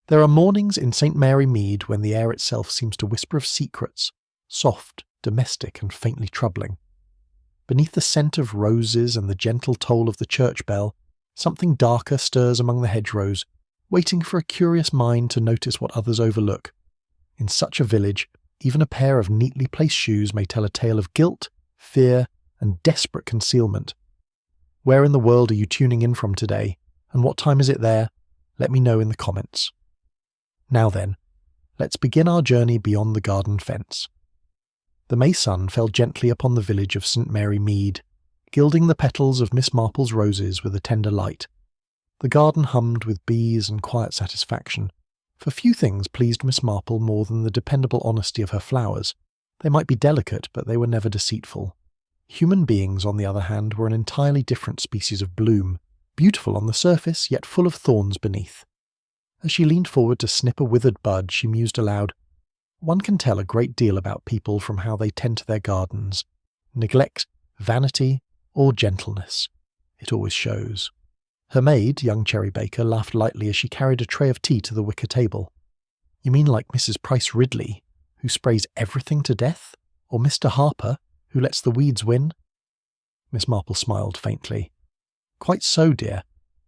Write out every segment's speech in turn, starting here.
There are mornings in St. Mary Mead when the air itself seems to whisper of secrets, soft, domestic and faintly troubling. Beneath the scent of roses and the gentle toll of the church bell, something darker stirs among the hedgerows, waiting for a curious mind to notice what others overlook. In such a village, even a pair of neatly placed shoes may tell a tale of guilt, fear, and desperate concealment. Where in the world are you tuning in from today, and what time is it there? Let me know in the comments. Now then, let's begin our journey beyond the garden fence. The May sun fell gently upon the village of St. Mary Mead, gilding the petals of Miss Marple's roses with a tender light. The garden hummed with bees and quiet satisfaction, for few things pleased Miss Marple more than the dependable honesty of her flowers. They might be delicate, but they were never deceitful. Human beings, on the other hand, were an entirely different species of bloom, beautiful on the surface, yet full of thorns beneath. As she leaned forward to snip a withered bud, she mused aloud, "One can tell a great deal about people from how they tend to their gardens. Neglect, vanity, or gentleness. It always shows." Her maid, young Cherry Baker, laughed lightly as she carried a tray of tea to the wicker table. "You mean like Mrs. Price Ridley, who sprays everything to death? Or Mr. Harper, who lets the weeds win?" Miss Marple smiled faintly. "Quite so, dear.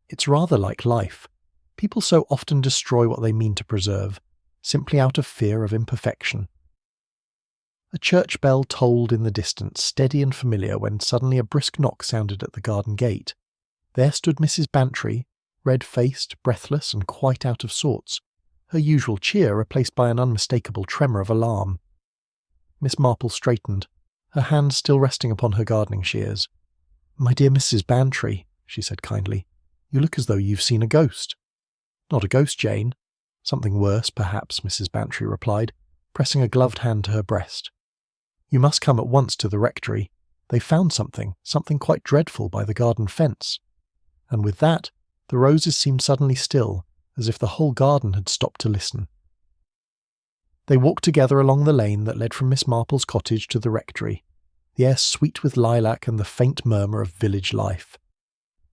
It's rather like life. People so often destroy what they mean to preserve, simply out of fear of imperfection." A church bell tolled in the distance, steady and familiar, when suddenly a brisk knock sounded at the garden gate. There stood Mrs. Bantry, red-faced, breathless, and quite out of sorts, her usual cheer replaced by an unmistakable tremor of alarm. Miss Marple straightened, her hands still resting upon her gardening shears. "My dear Mrs. Bantry," she said kindly, "you look as though you've seen a ghost." "Not a ghost, Jane. Something worse, perhaps," Mrs. Bantry replied, pressing a gloved hand to her breast. "You must come at once to the rectory. They found something quite dreadful by the garden fence." And with that, the roses seemed suddenly still, as if the whole garden had stopped to listen. They walked together along the lane that led from Miss Marple's cottage to the rectory, the air sweet with lilac and the faint murmur of village life.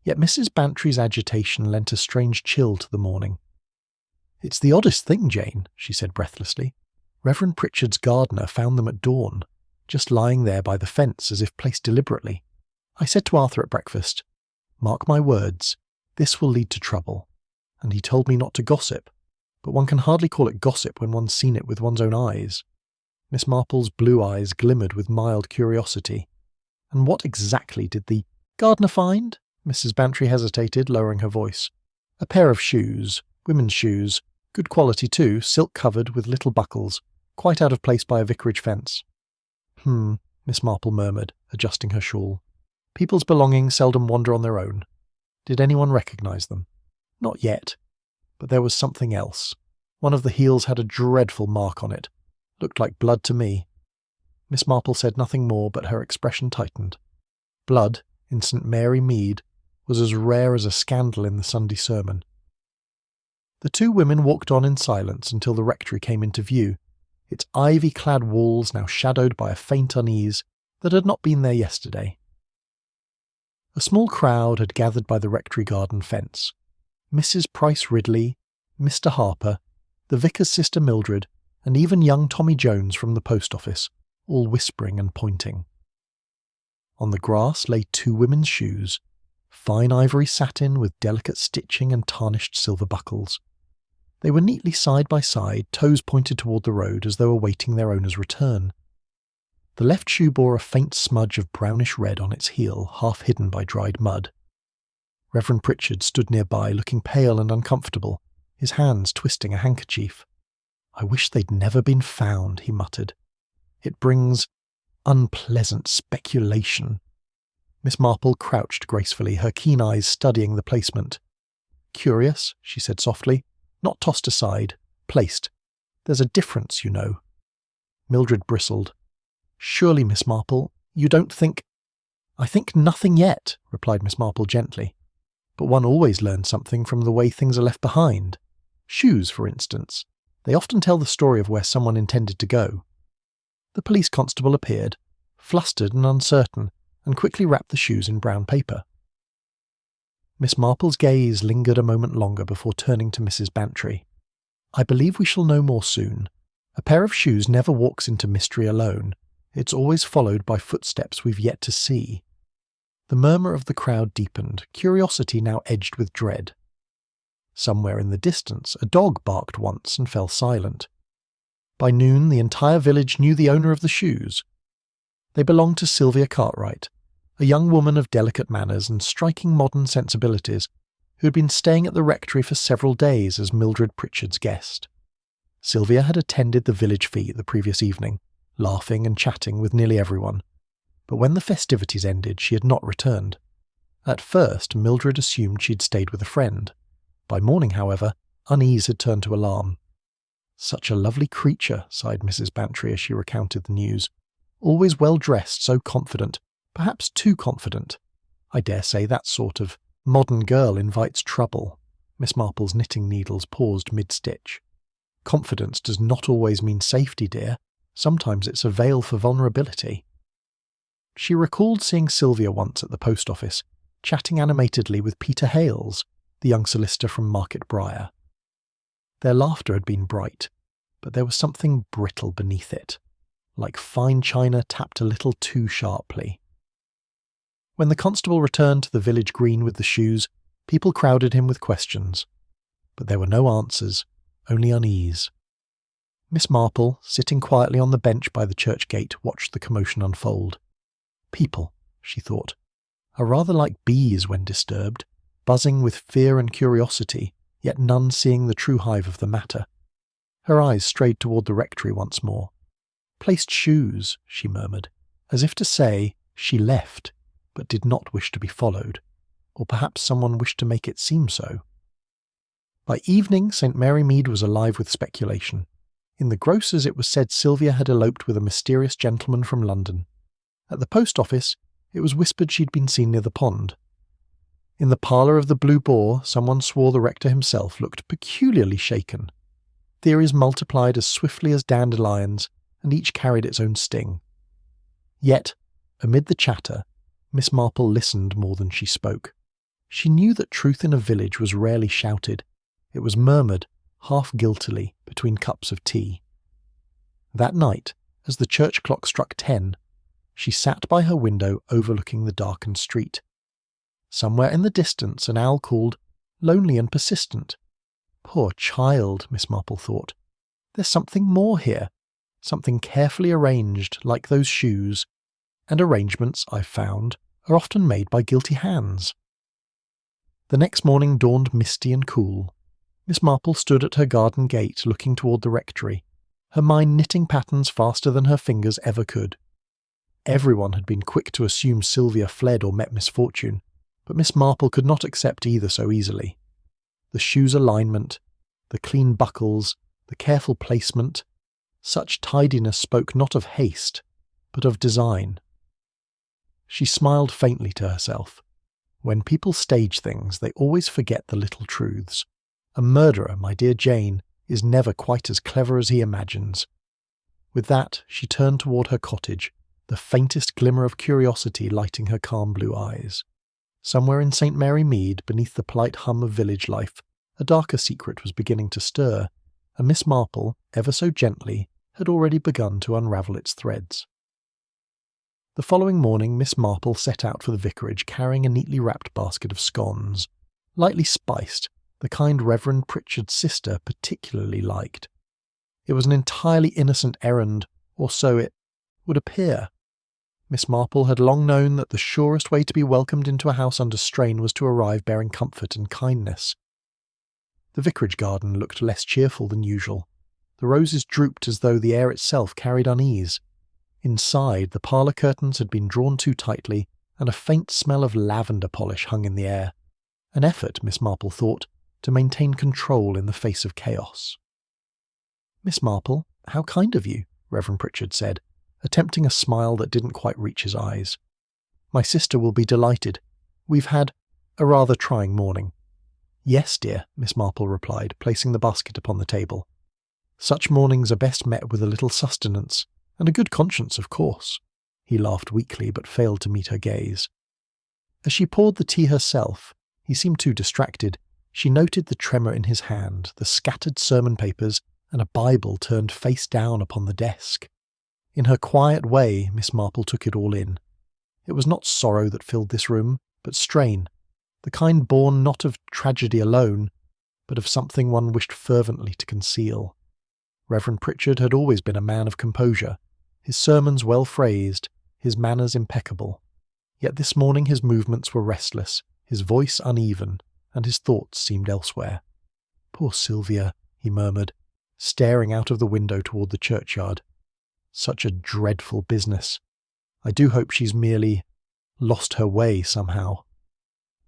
Yet Mrs. Bantry's agitation lent a strange chill to the morning. "It's the oddest thing, Jane," she said breathlessly. "Reverend Pritchard's gardener found them at dawn, just lying there by the fence as if placed deliberately. I said to Arthur at breakfast, 'Mark my words, this will lead to trouble,' and he told me not to gossip, but one can hardly call it gossip when one's seen it with one's own eyes." Miss Marple's blue eyes glimmered with mild curiosity. "And what exactly did the gardener find?" Mrs. Bantry hesitated, lowering her voice. "A pair of shoes, women's shoes, good quality too, silk-covered with little buckles, quite out of place by a vicarage fence." Miss Marple murmured, adjusting her shawl. "People's belongings seldom wander on their own. Did anyone recognise them?" "Not yet. But there was something else. One of the heels had a dreadful mark on it. Looked like blood to me." Miss Marple said nothing more, but her expression tightened. Blood, in St. Mary Mead, was as rare as a scandal in the Sunday sermon. The two women walked on in silence until the rectory came into view, its ivy-clad walls now shadowed by a faint unease that had not been there yesterday. A small crowd had gathered by the rectory garden fence. Mrs. Price Ridley, Mr. Harper, the vicar's sister Mildred, and even young Tommy Jones from the post office, all whispering and pointing. On the grass lay two women's shoes, fine ivory satin with delicate stitching and tarnished silver buckles. They were neatly side by side, toes pointed toward the road as though awaiting their owner's return. The left shoe bore a faint smudge of brownish red on its heel, half hidden by dried mud. Reverend Pritchard stood nearby, looking pale and uncomfortable, his hands twisting a handkerchief. "I wish they'd never been found," he muttered. "It brings unpleasant speculation." Miss Marple crouched gracefully, her keen eyes studying the placement. "Curious," she said softly. "Not tossed aside. Placed. There's a difference, you know." Mildred bristled. "Surely, Miss Marple, you don't think—" "I think nothing yet," replied Miss Marple gently. "But one always learns something from the way things are left behind. Shoes, for instance. They often tell the story of where someone intended to go." The police constable appeared, flustered and uncertain, and quickly wrapped the shoes in brown paper. Miss Marple's gaze lingered a moment longer before turning to Mrs. Bantry. "I believe we shall know more soon. A pair of shoes never walks into mystery alone. It's always followed by footsteps we've yet to see." The murmur of the crowd deepened, curiosity now edged with dread. Somewhere in the distance, a dog barked once and fell silent. By noon, the entire village knew the owner of the shoes. They belonged to Sylvia Cartwright, a young woman of delicate manners and striking modern sensibilities, who had been staying at the rectory for several days as Mildred Pritchard's guest. Sylvia had attended the village fete the previous evening, laughing and chatting with nearly everyone, but when the festivities ended she had not returned. At first, Mildred assumed she'd stayed with a friend. By morning, however, unease had turned to alarm. "Such a lovely creature," sighed Mrs. Bantry as she recounted the news. "Always well dressed, so confident, perhaps too confident. I dare say that sort of modern girl invites trouble." Miss Marple's knitting needles paused mid-stitch. "Confidence does not always mean safety, dear. Sometimes it's a veil for vulnerability." She recalled seeing Sylvia once at the post office, chatting animatedly with Peter Hales, the young solicitor from Market Briar. Their laughter had been bright, but there was something brittle beneath it, like fine china tapped a little too sharply. When the constable returned to the village green with the shoes, people crowded him with questions. But there were no answers, only unease. Miss Marple, sitting quietly on the bench by the church gate, watched the commotion unfold. People, she thought, are rather like bees when disturbed, buzzing with fear and curiosity, yet none seeing the true hive of the matter. Her eyes strayed toward the rectory once more. "Placed shoes," she murmured, as if to say she left, but did not wish to be followed, or perhaps someone wished to make it seem so. By evening, St. Mary Mead was alive with speculation. In the grocer's it was said Sylvia had eloped with a mysterious gentleman from London. At the post office, it was whispered she'd been seen near the pond. In the parlour of the Blue Boar, someone swore the rector himself looked peculiarly shaken. Theories multiplied as swiftly as dandelions, and each carried its own sting. Yet, amid the chatter, Miss Marple listened more than she spoke. She knew that truth in a village was rarely shouted. It was murmured, half guiltily, between cups of tea. That night, as the church clock struck 10, she sat by her window overlooking the darkened street. Somewhere in the distance an owl called, lonely and persistent. Poor child, Miss Marple thought. There's something more here, something carefully arranged like those shoes, and arrangements, I've found, are often made by guilty hands. The next morning dawned misty and cool. Miss Marple stood at her garden gate looking toward the rectory, her mind knitting patterns faster than her fingers ever could. Everyone had been quick to assume Sylvia fled or met misfortune, but Miss Marple could not accept either so easily. The shoe's alignment, the clean buckles, the careful placement, such tidiness spoke not of haste, but of design. She smiled faintly to herself. When people stage things, they always forget the little truths. A murderer, my dear Jane, is never quite as clever as he imagines. With that, she turned toward her cottage, the faintest glimmer of curiosity lighting her calm blue eyes. Somewhere in St. Mary Mead, beneath the polite hum of village life, a darker secret was beginning to stir, and Miss Marple, ever so gently, had already begun to unravel its threads. The following morning Miss Marple set out for the vicarage carrying a neatly wrapped basket of scones, lightly spiced, the kind Reverend Pritchard's sister particularly liked. It was an entirely innocent errand, or so it would appear. Miss Marple had long known that the surest way to be welcomed into a house under strain was to arrive bearing comfort and kindness. The vicarage garden looked less cheerful than usual. The roses drooped as though the air itself carried unease. Inside, the parlour curtains had been drawn too tightly, and a faint smell of lavender polish hung in the air. An effort, Miss Marple thought, to maintain control in the face of chaos. "Miss Marple, how kind of you," Reverend Pritchard said, attempting a smile that didn't quite reach his eyes. "My sister will be delighted. We've had a rather trying morning." "Yes, dear," Miss Marple replied, placing the basket upon the table. "Such mornings are best met with a little sustenance, and a good conscience, of course." He laughed weakly, but failed to meet her gaze. As she poured the tea herself, he seemed too distracted, She noted the tremor in his hand, the scattered sermon papers, and a Bible turned face down upon the desk. In her quiet way, Miss Marple took it all in. It was not sorrow that filled this room, but strain, the kind born not of tragedy alone, but of something one wished fervently to conceal. Reverend Pritchard had always been a man of composure, his sermons well phrased, his manners impeccable. Yet this morning his movements were restless, his voice uneven, and his thoughts seemed elsewhere. "Poor Sylvia," he murmured, staring out of the window toward the churchyard. "Such a dreadful business. I do hope she's merely lost her way somehow."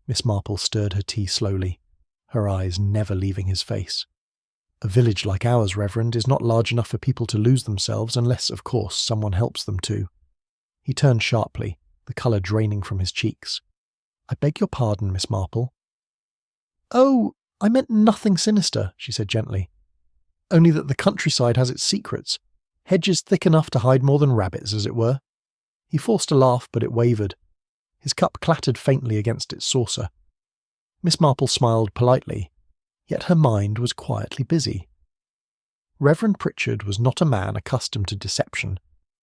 Miss Marple stirred her tea slowly, her eyes never leaving his face. "A village like ours, Reverend, is not large enough for people to lose themselves unless, of course, someone helps them to." He turned sharply, the colour draining from his cheeks. "I beg your pardon, Miss Marple." "Oh, I meant nothing sinister," she said gently. "Only that the countryside has its secrets. Hedges thick enough to hide more than rabbits, as it were." He forced a laugh, but it wavered. His cup clattered faintly against its saucer. Miss Marple smiled politely, yet her mind was quietly busy. Reverend Pritchard was not a man accustomed to deception,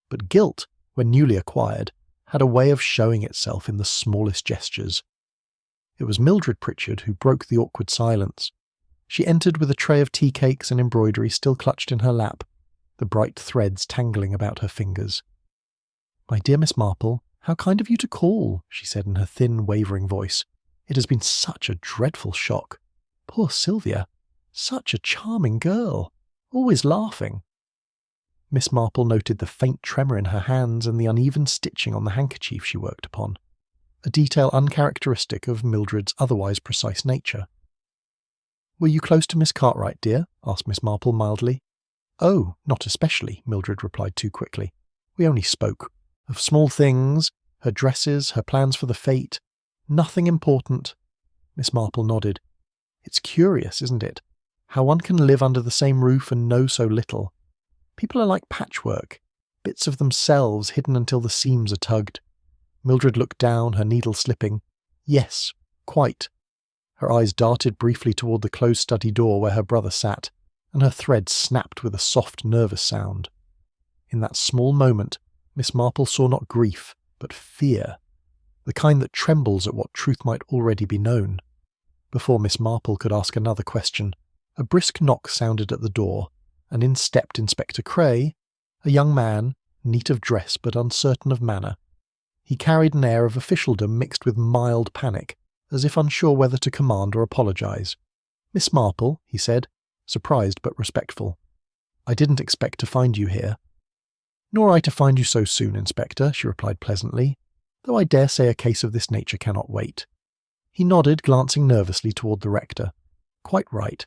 but guilt, when newly acquired, had a way of showing itself in the smallest gestures. It was Mildred Pritchard who broke the awkward silence. She entered with a tray of tea cakes and embroidery still clutched in her lap, the bright threads tangling about her fingers. "My dear Miss Marple, how kind of you to call," she said in her thin, wavering voice. "It has been such a dreadful shock. Poor Sylvia, such a charming girl, always laughing." Miss Marple noted the faint tremor in her hands and the uneven stitching on the handkerchief she worked upon, a detail uncharacteristic of Mildred's otherwise precise nature. "Were you close to Miss Cartwright, dear?" asked Miss Marple mildly. "Oh, not especially," Mildred replied too quickly. "We only spoke. Of small things, her dresses, her plans for the fete. Nothing important." Miss Marple nodded. "It's curious, isn't it? How one can live under the same roof and know so little. People are like patchwork, bits of themselves hidden until the seams are tugged." Mildred looked down, her needle slipping. "Yes, quite." Her eyes darted briefly toward the closed study door where her brother sat, and her thread snapped with a soft, nervous sound. In that small moment, Miss Marple saw not grief, but fear, the kind that trembles at what truth might already be known. Before Miss Marple could ask another question, a brisk knock sounded at the door, and in stepped Inspector Cray, a young man, neat of dress but uncertain of manner. He carried an air of officialdom mixed with mild panic, as if unsure whether to command or apologise. "Miss Marple," he said, surprised but respectful. "I didn't expect to find you here." "Nor I to find you so soon, Inspector," she replied pleasantly, "though I dare say a case of this nature cannot wait." He nodded, glancing nervously toward the rector. "Quite right.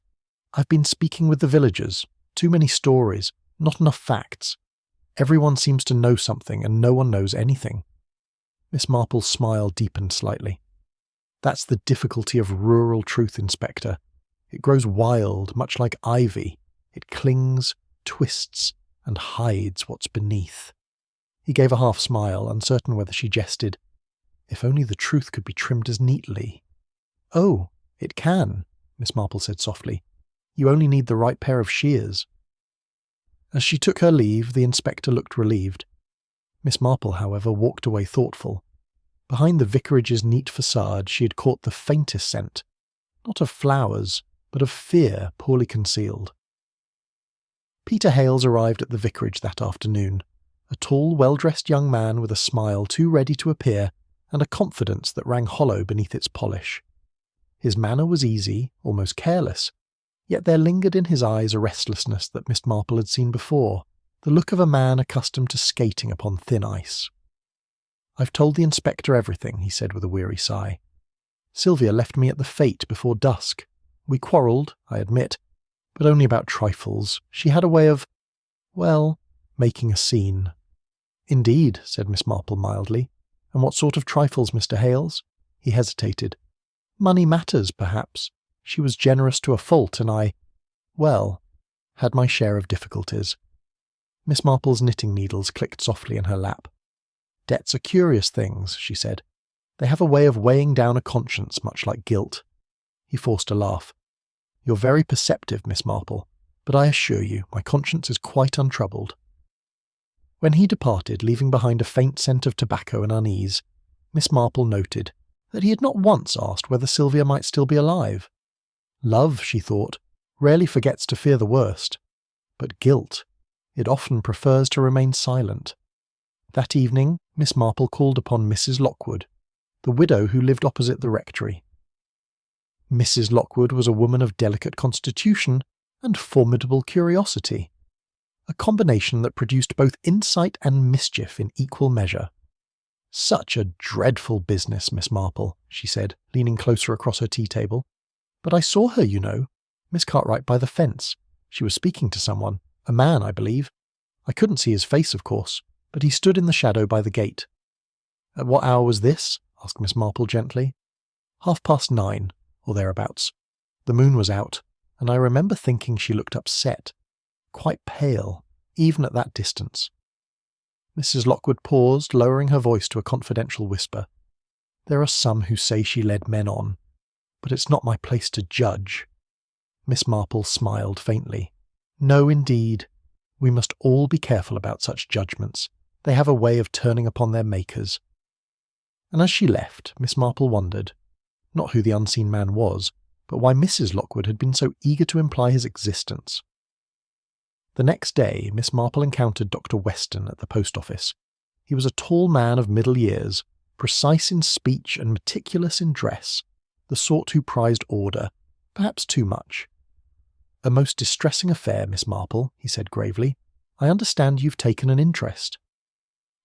I've been speaking with the villagers. Too many stories, not enough facts. Everyone seems to know something, and no one knows anything." Miss Marple's smile deepened slightly. "That's the difficulty of rural truth, Inspector. It grows wild, much like ivy. It clings, twists, and hides what's beneath." He gave a half smile, uncertain whether she jested. If only the truth could be trimmed as neatly. "Oh, it can," Miss Marple said softly. "You only need the right pair of shears." As she took her leave, the inspector looked relieved. Miss Marple, however, walked away thoughtful. Behind the vicarage's neat facade she had caught the faintest scent, not of flowers, but of fear poorly concealed. Peter Hales arrived at the vicarage that afternoon, a tall, well-dressed young man with a smile too ready to appear and a confidence that rang hollow beneath its polish. His manner was easy, almost careless, yet there lingered in his eyes a restlessness that Miss Marple had seen before, the look of a man accustomed to skating upon thin ice. "I've told the inspector everything," he said with a weary sigh. "Sylvia left me at the fete before dusk. We quarrelled, I admit, but only about trifles. She had a way of, well, making a scene." "Indeed," said Miss Marple mildly. "And what sort of trifles, Mr. Hales?" He hesitated. "Money matters, perhaps. She was generous to a fault, and I, well, had my share of difficulties." Miss Marple's knitting needles clicked softly in her lap. "Debts are curious things," she said. "They have a way of weighing down a conscience much like guilt. He forced a laugh. "You're very perceptive, Miss Marple, but I assure you my conscience is quite untroubled." When he departed, leaving behind a faint scent of tobacco and unease, Miss Marple noted that he had not once asked whether Sylvia might still be alive. Love, she thought, rarely forgets to fear the worst, but guilt, it often prefers to remain silent. That evening, Miss Marple called upon Mrs. Lockwood, the widow who lived opposite the rectory. Mrs. Lockwood was a woman of delicate constitution and formidable curiosity, a combination that produced both insight and mischief in equal measure. "Such a dreadful business, Miss Marple," she said, leaning closer across her tea-table. "But I saw her, you know, Miss Cartwright by the fence. She was speaking to someone, a man, I believe. I couldn't see his face, of course, but he stood in the shadow by the gate." "At what hour was this?" asked Miss Marple gently. 9:30, or thereabouts. The moon was out, and I remember thinking she looked upset, quite pale, even at that distance." Mrs. Lockwood paused, lowering her voice to a confidential whisper. "There are some who say she led men on, but it's not my place to judge." Miss Marple smiled faintly. "No, indeed. We must all be careful about such judgments. They have a way of turning upon their makers." And as she left, Miss Marple wondered, not who the unseen man was, but why Mrs. Lockwood had been so eager to imply his existence. The next day, Miss Marple encountered Dr. Weston at the post office. He was a tall man of middle years, precise in speech and meticulous in dress, the sort who prized order, perhaps too much. "A most distressing affair, Miss Marple," he said gravely. "I understand you've taken an interest."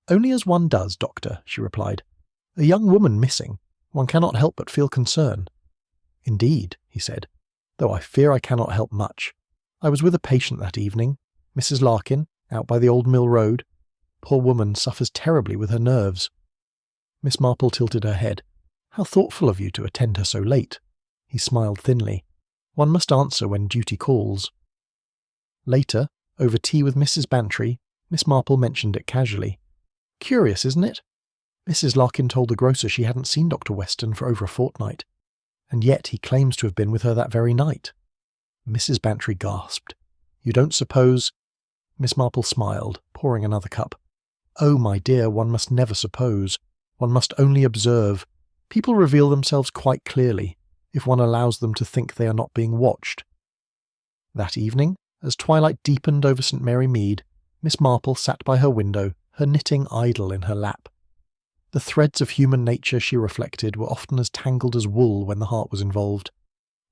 "Only as one does, Doctor," she replied. "A young woman missing. One cannot help but feel concern." "Indeed," he said, "though I fear I cannot help much. I was with a patient that evening, Mrs. Larkin, out by the old mill road. Poor woman suffers terribly with her nerves." Miss Marple tilted her head. "How thoughtful of you to attend her so late." He smiled thinly. "One must answer when duty calls." Later, over tea with Mrs. Bantry, Miss Marple mentioned it casually. "Curious, isn't it? Mrs. Larkin told the grocer she hadn't seen Dr. Weston for over a fortnight, and yet he claims to have been with her that very night." Mrs. Bantry gasped. "You don't suppose—" Miss Marple smiled, pouring another cup. "Oh, my dear, one must never suppose. One must only observe. People reveal themselves quite clearly, if one allows them to think they are not being watched." That evening, as twilight deepened over St. Mary Mead, Miss Marple sat by her window, her knitting idle in her lap. The threads of human nature, she reflected, were often as tangled as wool when the heart was involved.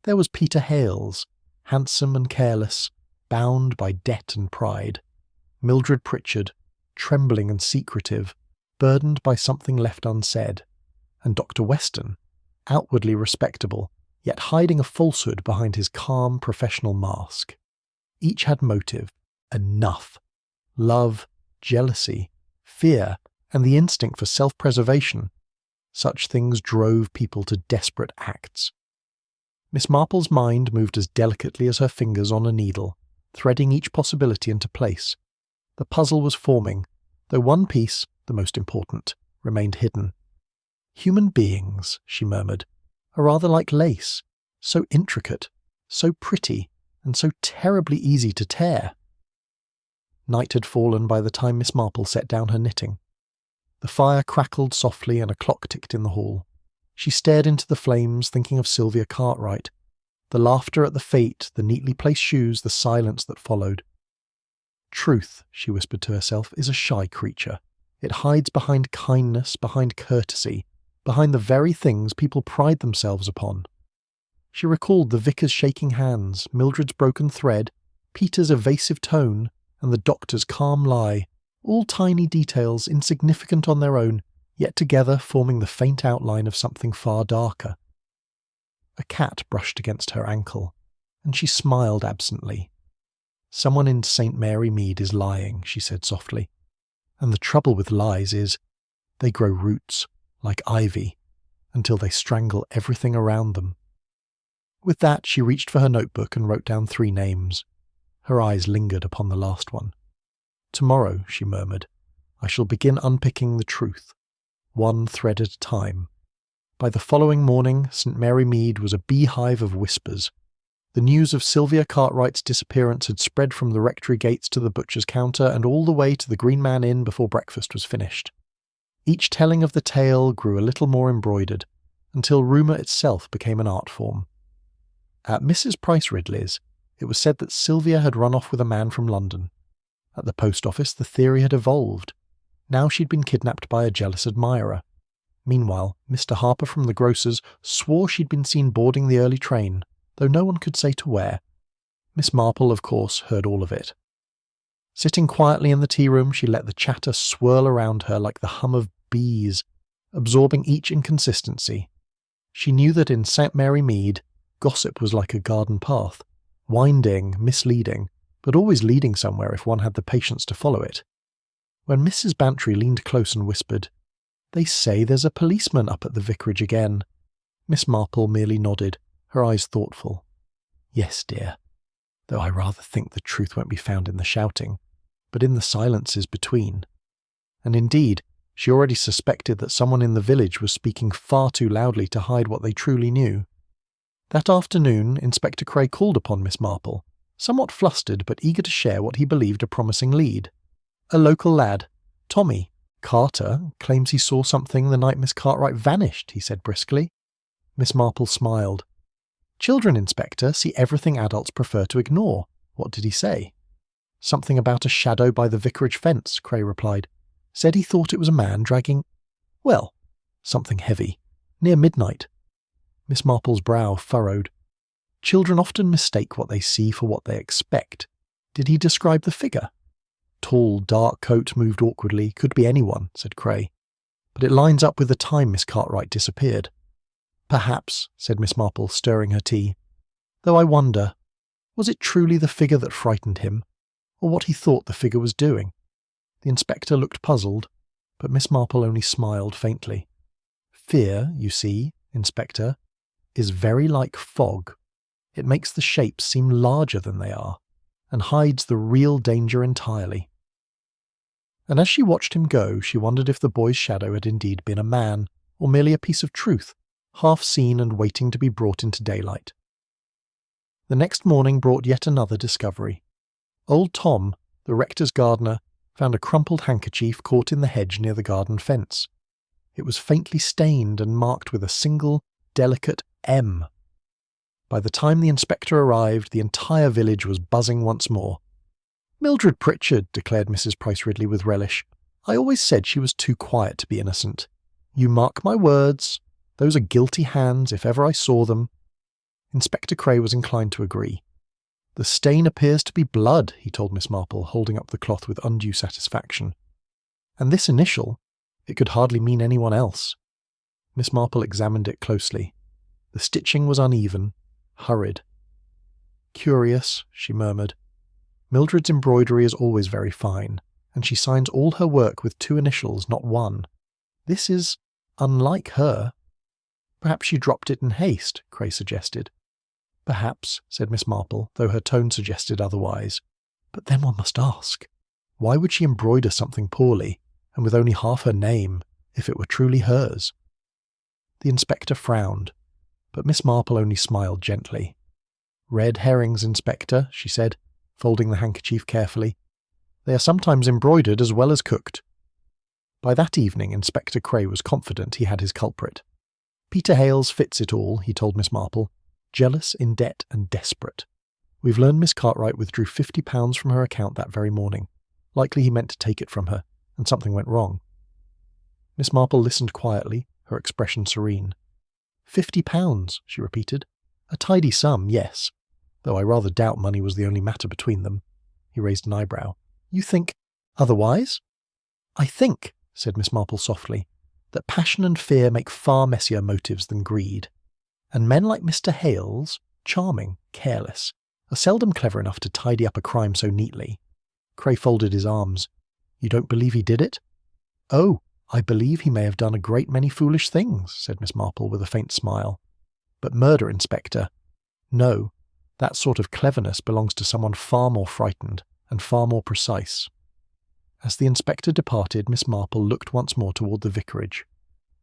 There was Peter Hales, handsome and careless, bound by debt and pride. Mildred Pritchard, trembling and secretive, burdened by something left unsaid. And Dr. Weston, outwardly respectable, yet hiding a falsehood behind his calm professional mask. Each had motive, enough. Love, jealousy, fear, and the instinct for self-preservation. Such things drove people to desperate acts. Miss Marple's mind moved as delicately as her fingers on a needle, threading each possibility into place. The puzzle was forming, though one piece, the most important, remained hidden. "Human beings," she murmured, "are rather like lace, so intricate, so pretty, and so terribly easy to tear." Night had fallen by the time Miss Marple set down her knitting. The fire crackled softly and a clock ticked in the hall. She stared into the flames, thinking of Sylvia Cartwright. The laughter at the fate, the neatly placed shoes, the silence that followed. "Truth," she whispered to herself, "is a shy creature. It hides behind kindness, behind courtesy, behind the very things people pride themselves upon." She recalled the vicar's shaking hands, Mildred's broken thread, Peter's evasive tone, and the doctor's calm lie, all tiny details, insignificant on their own, yet together forming the faint outline of something far darker. A cat brushed against her ankle, and she smiled absently. "Someone in St. Mary Mead is lying," she said softly. "And the trouble with lies is, they grow roots, like ivy, until they strangle everything around them." With that, she reached for her notebook and wrote down 3 names. Her eyes lingered upon the last one. "Tomorrow," she murmured, "I shall begin unpicking the truth, one thread at a time. By the following morning, St. Mary Mead was a beehive of whispers. The news of Sylvia Cartwright's disappearance had spread from the rectory gates to the butcher's counter and all the way to the Green Man Inn before breakfast was finished. Each telling of the tale grew a little more embroidered, until rumour itself became an art form. At Mrs. Price Ridley's, it was said that Sylvia had run off with a man from London. At the post office, the theory had evolved. Now she'd been kidnapped by a jealous admirer. Meanwhile, Mr. Harper from the grocer's swore she'd been seen boarding the early train, though no one could say to where. Miss Marple, of course, heard all of it. Sitting quietly in the tea-room, she let the chatter swirl around her like the hum of bees, absorbing each inconsistency. She knew that in St. Mary Mead, gossip was like a garden path, winding, misleading, but always leading somewhere if one had the patience to follow it. When Mrs. Bantry leaned close and whispered, "They say there's a policeman up at the vicarage again," Miss Marple merely nodded, her eyes thoughtful. "Yes, dear, though I rather think the truth won't be found in the shouting, but in the silences between." And indeed, she already suspected that someone in the village was speaking far too loudly to hide what they truly knew. That afternoon, Inspector Cray called upon Miss Marple, somewhat flustered but eager to share what he believed a promising lead. A local lad, Tommy Carter, claims he saw something the night Miss Cartwright vanished, he said briskly. Miss Marple smiled. "Children, Inspector, see everything adults prefer to ignore. What did he say?" "Something about a shadow by the vicarage fence," Cray replied. "Said he thought it was a man dragging... well, something heavy. Near midnight." Miss Marple's brow furrowed. "Children often mistake what they see for what they expect. Did he describe the figure?" "Tall, dark coat, moved awkwardly. Could be anyone," said Cray. "But it lines up with the time Miss Cartwright disappeared." "Perhaps," said Miss Marple, stirring her tea. "Though I wonder, was it truly the figure that frightened him, or what he thought the figure was doing?" The inspector looked puzzled, but Miss Marple only smiled faintly. "Fear, you see, Inspector, is very like fog. It makes the shapes seem larger than they are, and hides the real danger entirely." And as she watched him go, she wondered if the boy's shadow had indeed been a man, or merely a piece of truth, half seen and waiting to be brought into daylight. The next morning brought yet another discovery. Old Tom, the rector's gardener, found a crumpled handkerchief caught in the hedge near the garden fence. It was faintly stained and marked with a single, delicate M. By the time the inspector arrived, the entire village was buzzing once more. "Mildred Pritchard," declared Mrs. Price Ridley with relish. "I always said she was too quiet to be innocent. You mark my words. Those are guilty hands, if ever I saw them." Inspector Cray was inclined to agree. "The stain appears to be blood," he told Miss Marple, holding up the cloth with undue satisfaction. "And this initial, it could hardly mean anyone else." Miss Marple examined it closely. The stitching was uneven, hurried. "Curious," she murmured. "Mildred's embroidery is always very fine, and she signs all her work with 2 initials, not 1. This is unlike her." "Perhaps she dropped it in haste," Cray suggested. "Perhaps," said Miss Marple, though her tone suggested otherwise. "But then one must ask, why would she embroider something poorly, and with only half her name, if it were truly hers?" The inspector frowned, but Miss Marple only smiled gently. "Red herrings, Inspector," she said, folding the handkerchief carefully. "They are sometimes embroidered as well as cooked." By that evening, Inspector Cray was confident he had his culprit. "Peter Hales fits it all," he told Miss Marple. "Jealous, in debt, and desperate. We've learned Miss Cartwright withdrew £50 from her account that very morning. Likely he meant to take it from her, and something went wrong." Miss Marple listened quietly, her expression serene. £50, she repeated. "A tidy sum, yes, though I rather doubt money was the only matter between them." He raised an eyebrow. "You think otherwise?" "I think," said Miss Marple softly, "that passion and fear make far messier motives than greed. And men like Mr. Hales, charming, careless, are seldom clever enough to tidy up a crime so neatly." Cray folded his arms. "You don't believe he did it?" "Oh, I believe he may have done a great many foolish things," said Miss Marple with a faint smile. "But murder, Inspector? No, that sort of cleverness belongs to someone far more frightened and far more precise." As the inspector departed, Miss Marple looked once more toward the vicarage.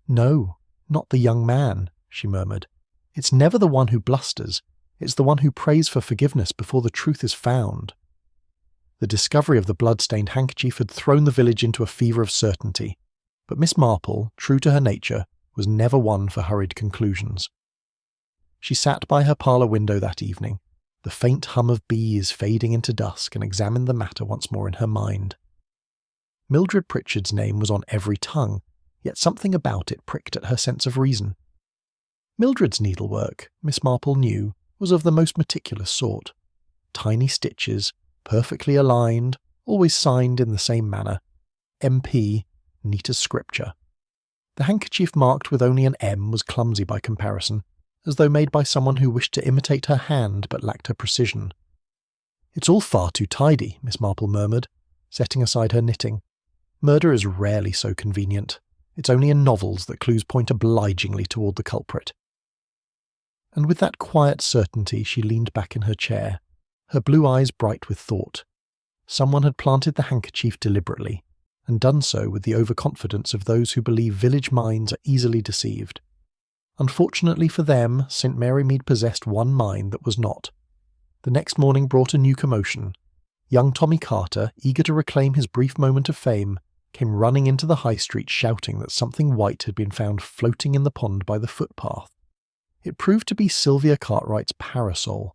"No, "Not the young man," she murmured. "It's never the one who blusters. It's the one who prays for forgiveness before the truth is found." The discovery of the blood-stained handkerchief had thrown the village into a fever of certainty, but Miss Marple, true to her nature, was never one for hurried conclusions. She sat by her parlour window that evening, the faint hum of bees fading into dusk, and examined the matter once more in her mind. Mildred Pritchard's name was on every tongue, yet something about it pricked at her sense of reason. Mildred's needlework, Miss Marple knew, was of the most meticulous sort. Tiny stitches, perfectly aligned, always signed in the same manner. MP, neat as scripture. The handkerchief marked with only an M was clumsy by comparison, as though made by someone who wished to imitate her hand but lacked her precision. "It's all far too tidy," Miss Marple murmured, setting aside her knitting. "Murder is rarely so convenient. It's only in novels that clues point obligingly toward the culprit." And with that quiet certainty she leaned back in her chair, her blue eyes bright with thought. Someone had planted the handkerchief deliberately, and done so with the overconfidence of those who believe village minds are easily deceived. Unfortunately for them, St. Mary Mead possessed one mind that was not. The next morning brought a new commotion. Young Tommy Carter, eager to reclaim his brief moment of fame, came running into the high street shouting that something white had been found floating in the pond by the footpath. It proved to be Sylvia Cartwright's parasol,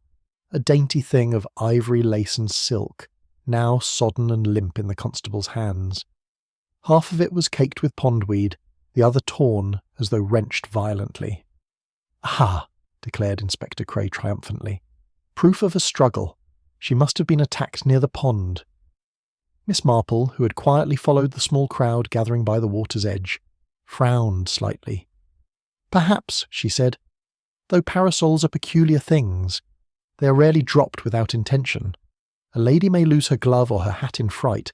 a dainty thing of ivory lace and silk, now sodden and limp in the constable's hands. Half of it was caked with pondweed, the other torn, as though wrenched violently. "Aha!" declared Inspector Cray triumphantly. "Proof of a struggle. She must have been attacked near the pond." Miss Marple, who had quietly followed the small crowd gathering by the water's edge, frowned slightly. "Perhaps," she said, "though parasols are peculiar things. They are rarely dropped without intention. A lady may lose her glove or her hat in fright,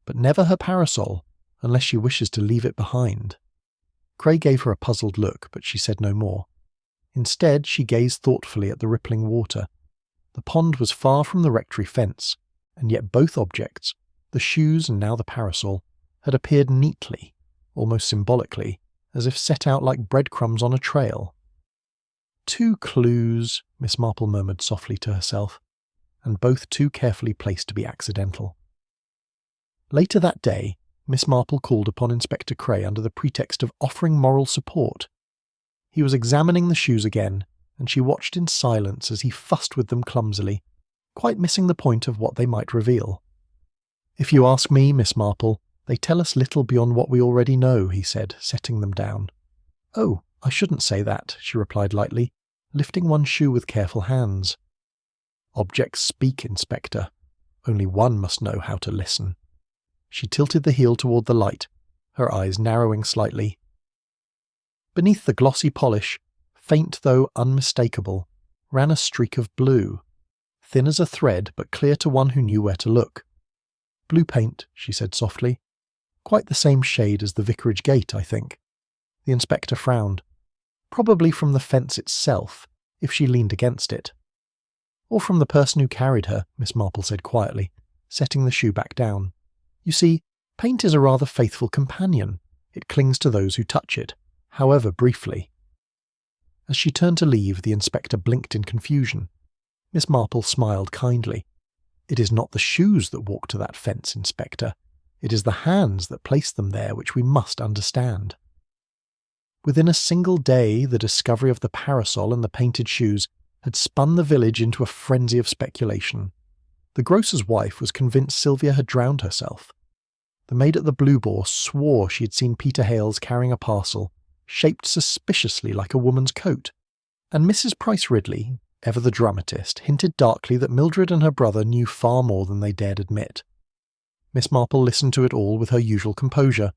but never her parasol, unless she wishes to leave it behind." Cray gave her a puzzled look, but she said no more. Instead, she gazed thoughtfully at the rippling water. The pond was far from the rectory fence, and yet both objects, the shoes and now the parasol, had appeared neatly, almost symbolically, as if set out like breadcrumbs on a trail. "Two clues," Miss Marple murmured softly to herself, and both too carefully placed to be accidental. Later that day, Miss Marple called upon Inspector Cray under the pretext of offering moral support. He was examining the shoes again, and she watched in silence as he fussed with them clumsily, quite missing the point of what they might reveal. "If you ask me, Miss Marple, they tell us little beyond what we already know," he said, setting them down. "Oh, I shouldn't say that," she replied lightly, lifting one shoe with careful hands. "Objects speak, Inspector. Only one must know how to listen." She tilted the heel toward the light, her eyes narrowing slightly. Beneath the glossy polish, faint though unmistakable, ran a streak of blue, thin as a thread but clear to one who knew where to look. "Blue paint," she said softly. "Quite the same shade as the vicarage gate, I think." The inspector frowned. "Probably from the fence itself, if she leaned against it." "Or from the person who carried her," Miss Marple said quietly, setting the shoe back down. "You see, paint is a rather faithful companion. It clings to those who touch it, however briefly." As she turned to leave, the inspector blinked in confusion. Miss Marple smiled kindly. "It is not the shoes that walk to that fence, Inspector. It is the hands that place them there which we must understand." Within a single day, the discovery of the parasol and the painted shoes had spun the village into a frenzy of speculation. The grocer's wife was convinced Sylvia had drowned herself. The maid at the Blue Boar swore she had seen Peter Hales carrying a parcel, shaped suspiciously like a woman's coat, and Mrs. Price Ridley, ever the dramatist, hinted darkly that Mildred and her brother knew far more than they dared admit. Miss Marple listened to it all with her usual composure.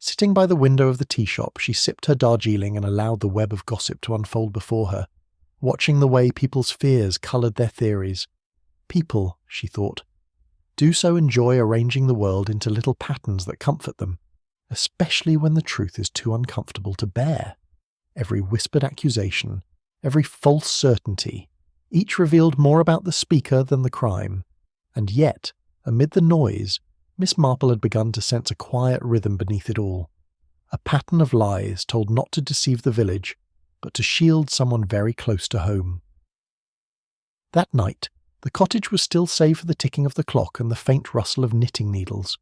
Sitting by the window of the tea shop, she sipped her Darjeeling and allowed the web of gossip to unfold before her, watching the way people's fears coloured their theories. People, she thought, do so enjoy arranging the world into little patterns that comfort them, especially when the truth is too uncomfortable to bear. Every whispered accusation, every false certainty, each revealed more about the speaker than the crime. And yet, amid the noise, Miss Marple had begun to sense a quiet rhythm beneath it all. a pattern of lies told not to deceive the village, but to shield someone very close to home. That night, the cottage was still save for the ticking of the clock and the faint rustle of knitting needles.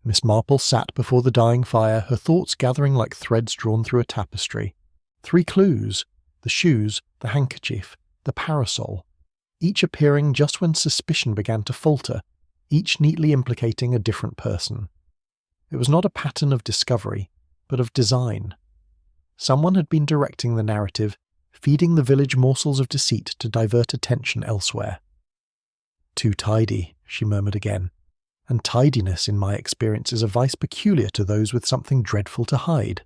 Miss Marple sat before the dying fire, her thoughts gathering like threads drawn through a tapestry. 3 clues: the shoes, the handkerchief, the parasol, each appearing just when suspicion began to falter, each neatly implicating a different person. It was not a pattern of discovery, but of design. Someone had been directing the narrative, feeding the village morsels of deceit to divert attention elsewhere. "Too tidy," she murmured again, and tidiness, in my experience, is a vice peculiar to those with something dreadful to hide.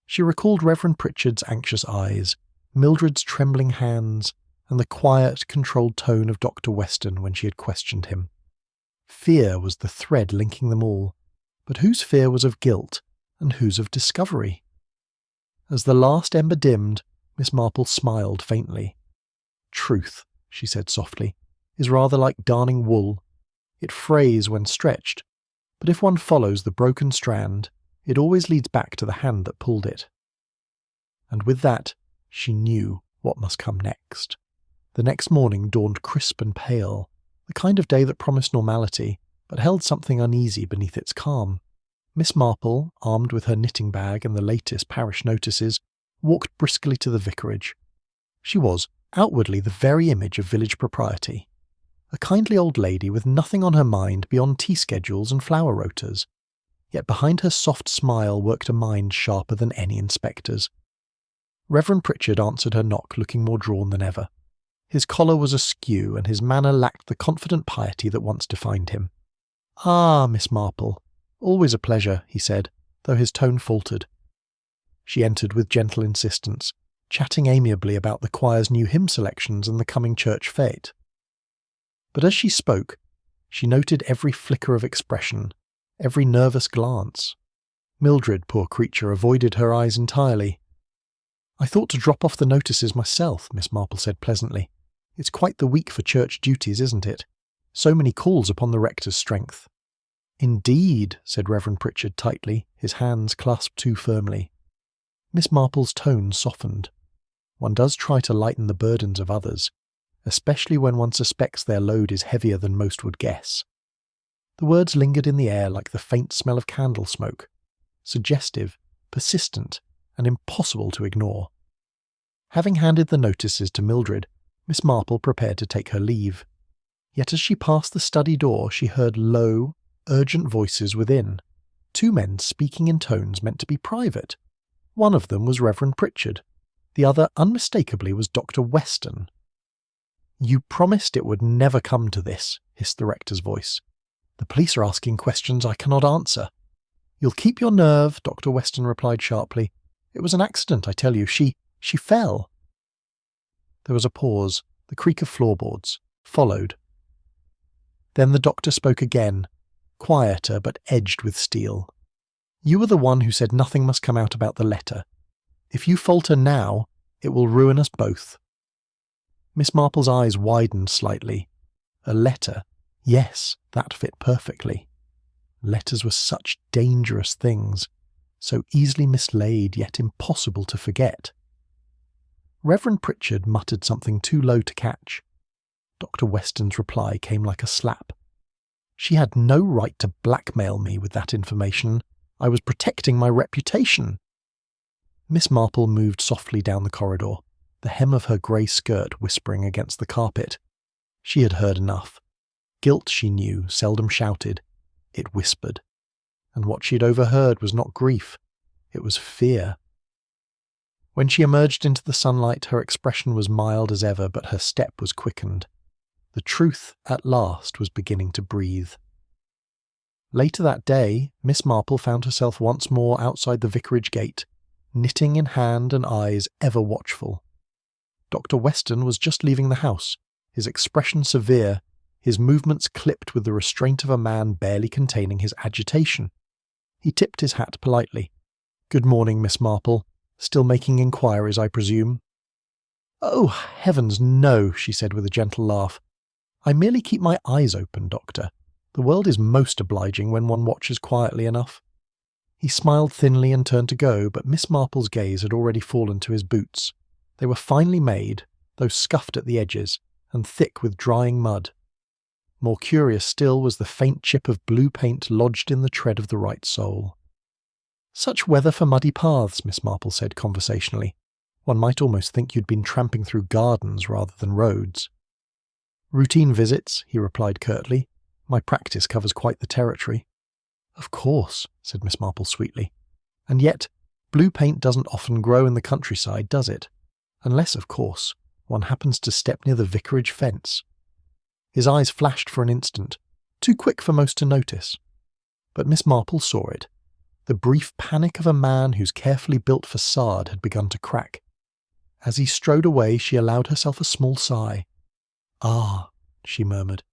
She recalled Reverend Pritchard's anxious eyes, Mildred's trembling hands, and the quiet, controlled tone of Dr. Weston when she had questioned him. Fear was the thread linking them all, but whose fear was of guilt, and whose of discovery? As the last ember dimmed, Miss Marple smiled faintly. "Truth," she said softly, "is rather like darning wool. It frays when stretched, but if one follows the broken strand, it always leads back to the hand that pulled it." And with that, she knew what must come next. The next morning dawned crisp and pale, the kind of day that promised normality, but held something uneasy beneath its calm. Miss Marple, armed with her knitting bag and the latest parish notices, walked briskly to the vicarage. She was, outwardly, the very image of village propriety. A kindly old lady with nothing on her mind beyond tea schedules and flower rotas. Yet behind her soft smile worked a mind sharper than any inspector's. Reverend Pritchard answered her knock looking more drawn than ever. His collar was askew, and his manner lacked the confident piety that once defined him. "Ah, Miss Marple, always a pleasure," he said, though his tone faltered. She entered with gentle insistence, chatting amiably about the choir's new hymn selections and the coming church fete. But as she spoke, she noted every flicker of expression, every nervous glance. Mildred, poor creature, avoided her eyes entirely. "I thought to drop off the notices myself," Miss Marple said pleasantly. "It's quite the week for church duties, isn't it? So many calls upon the rector's strength." "Indeed," said Reverend Pritchard tightly, his hands clasped too firmly. Miss Marple's tone softened. One does try to lighten the burdens of others, especially when one suspects their load is heavier than most would guess. The words lingered in the air like the faint smell of candle smoke, suggestive, persistent, and impossible to ignore. Having handed the notices to Mildred, Miss Marple prepared to take her leave. Yet as she passed the study door, she heard low, urgent voices within, 2 men speaking in tones meant to be private. One of them was Reverend Pritchard. The other, unmistakably, was Dr. Weston. "You promised it would never come to this," hissed the rector's voice. "The police are asking questions I cannot answer." "You'll keep your nerve," Dr. Weston replied sharply. "It was an accident, I tell you. She fell." There was a pause, the creak of floorboards, followed. Then the doctor spoke again, quieter but edged with steel. "You were the one who said nothing must come out about the letter. If you falter now, it will ruin us both." Miss Marple's eyes widened slightly. A letter? Yes, that fit perfectly. Letters were such dangerous things, so easily mislaid yet impossible to forget. Reverend Pritchard muttered something too low to catch. Dr. Weston's reply came like a slap. "She had no right to blackmail me with that information. I was protecting my reputation." Miss Marple moved softly down the corridor, the hem of her grey skirt whispering against the carpet. She had heard enough. Guilt, she knew, seldom shouted. It whispered. And what she had overheard was not grief. It was fear. When she emerged into the sunlight, her expression was mild as ever, but her step was quickened. The truth, at last, was beginning to breathe. Later that day, Miss Marple found herself once more outside the vicarage gate, knitting in hand and eyes ever watchful. Dr. Weston was just leaving the house, his expression severe, his movements clipped with the restraint of a man barely containing his agitation. He tipped his hat politely. "Good morning, Miss Marple. Still making inquiries, I presume?" "Oh, heavens, no," she said with a gentle laugh. "I merely keep my eyes open, Doctor. The world is most obliging when one watches quietly enough." He smiled thinly and turned to go, but Miss Marple's gaze had already fallen to his boots. They were finely made, though scuffed at the edges, and thick with drying mud. More curious still was the faint chip of blue paint lodged in the tread of the right sole. "Such weather for muddy paths," Miss Marple said conversationally. "One might almost think you'd been tramping through gardens rather than roads." "Routine visits," he replied curtly. "My practice covers quite the territory." "Of course," said Miss Marple sweetly. "And yet, blue paint doesn't often grow in the countryside, does it? Unless, of course, one happens to step near the vicarage fence." His eyes flashed for an instant, too quick for most to notice. But Miss Marple saw it. The brief panic of a man whose carefully built facade had begun to crack. As he strode away, she allowed herself a small sigh. "Ah," she murmured,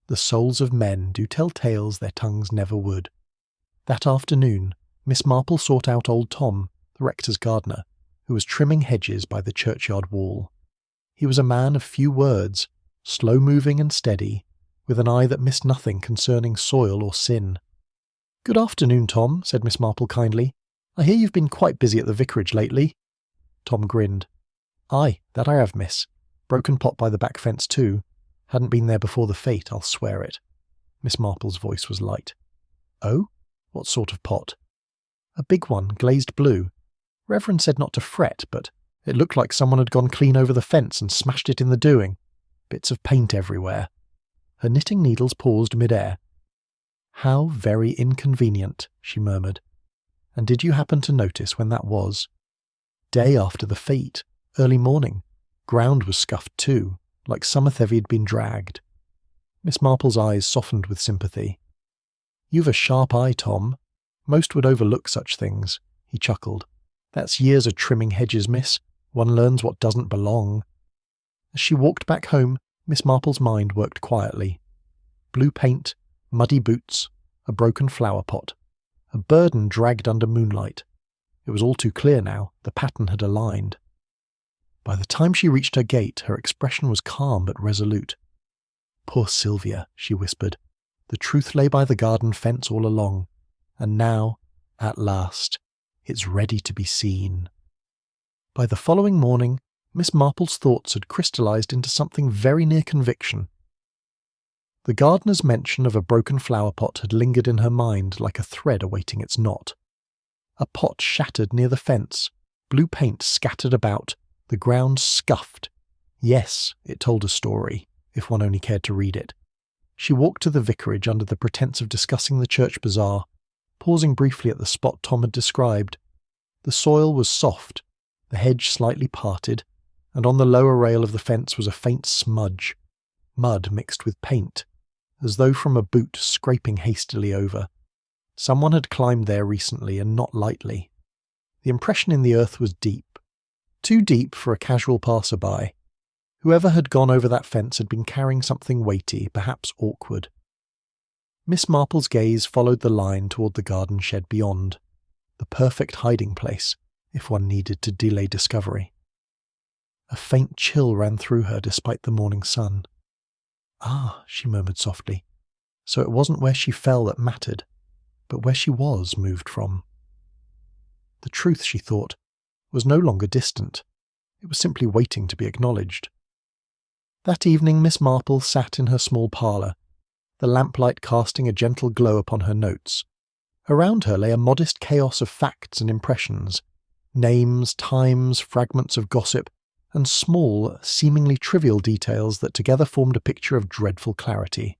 "the souls of men do tell tales their tongues never would." That afternoon, Miss Marple sought out old Tom, the rector's gardener, who was trimming hedges by the churchyard wall. He was a man of few words, slow-moving and steady, with an eye that missed nothing concerning soil or sin. "Good afternoon, Tom," said Miss Marple kindly. "I hear you've been quite busy at the vicarage lately." Tom grinned. "Aye, that I have, miss. Broken pot by the back fence too. Hadn't been there before the fete, I'll swear it." Miss Marple's voice was light. "Oh? What sort of pot?" "A big one, glazed blue. Reverend said not to fret, but it looked like someone had gone clean over the fence and smashed it in the doing. Bits of paint everywhere." Her knitting needles paused mid-air. "How very inconvenient," she murmured. "And did you happen to notice when that was?" "Day after the fete, early morning. Ground was scuffed too, like Summerthevi'd been dragged." Miss Marple's eyes softened with sympathy. "You've a sharp eye, Tom. Most would overlook such things," he chuckled. "That's years of trimming hedges, miss. One learns what doesn't belong." As she walked back home, Miss Marple's mind worked quietly. Blue paint, muddy boots, a broken flower pot, a burden dragged under moonlight. It was all too clear now, the pattern had aligned. By the time she reached her gate, her expression was calm but resolute. "Poor Sylvia," she whispered. "The truth lay by the garden fence all along, and now, at last, it's ready to be seen." By the following morning, Miss Marple's thoughts had crystallized into something very near conviction. The gardener's mention of a broken flower pot had lingered in her mind like a thread awaiting its knot. A pot shattered near the fence, blue paint scattered about, the ground scuffed. Yes, it told a story, if one only cared to read it. She walked to the vicarage under the pretence of discussing the church bazaar, pausing briefly at the spot Tom had described. The soil was soft, the hedge slightly parted, and on the lower rail of the fence was a faint smudge, mud mixed with paint, as though from a boot scraping hastily over. Someone had climbed there recently, and not lightly. The impression in the earth was deep, too deep for a casual passer-by. Whoever had gone over that fence had been carrying something weighty, perhaps awkward. Miss Marple's gaze followed the line toward the garden shed beyond, the perfect hiding place, if one needed to delay discovery. A faint chill ran through her despite the morning sun. "Ah," she murmured softly, "so it wasn't where she fell that mattered, but where she was moved from." The truth, she thought, was no longer distant. It was simply waiting to be acknowledged. That evening Miss Marple sat in her small parlour, the lamplight casting a gentle glow upon her notes. Around her lay a modest chaos of facts and impressions, names, times, fragments of gossip, and small, seemingly trivial details that together formed a picture of dreadful clarity.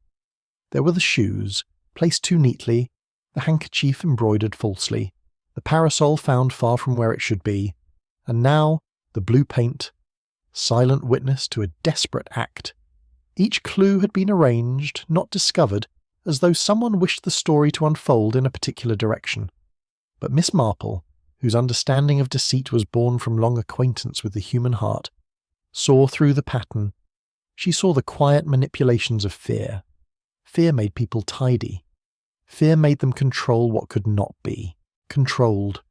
There were the shoes, placed too neatly, the handkerchief embroidered falsely, the parasol found far from where it should be, and now the blue paint, silent witness to a desperate act. Each clue had been arranged, not discovered, as though someone wished the story to unfold in a particular direction. But Miss Marple, whose understanding of deceit was born from long acquaintance with the human heart, saw through the pattern. She saw the quiet manipulations of fear. Fear made people tidy. Fear made them control what could not be controlled.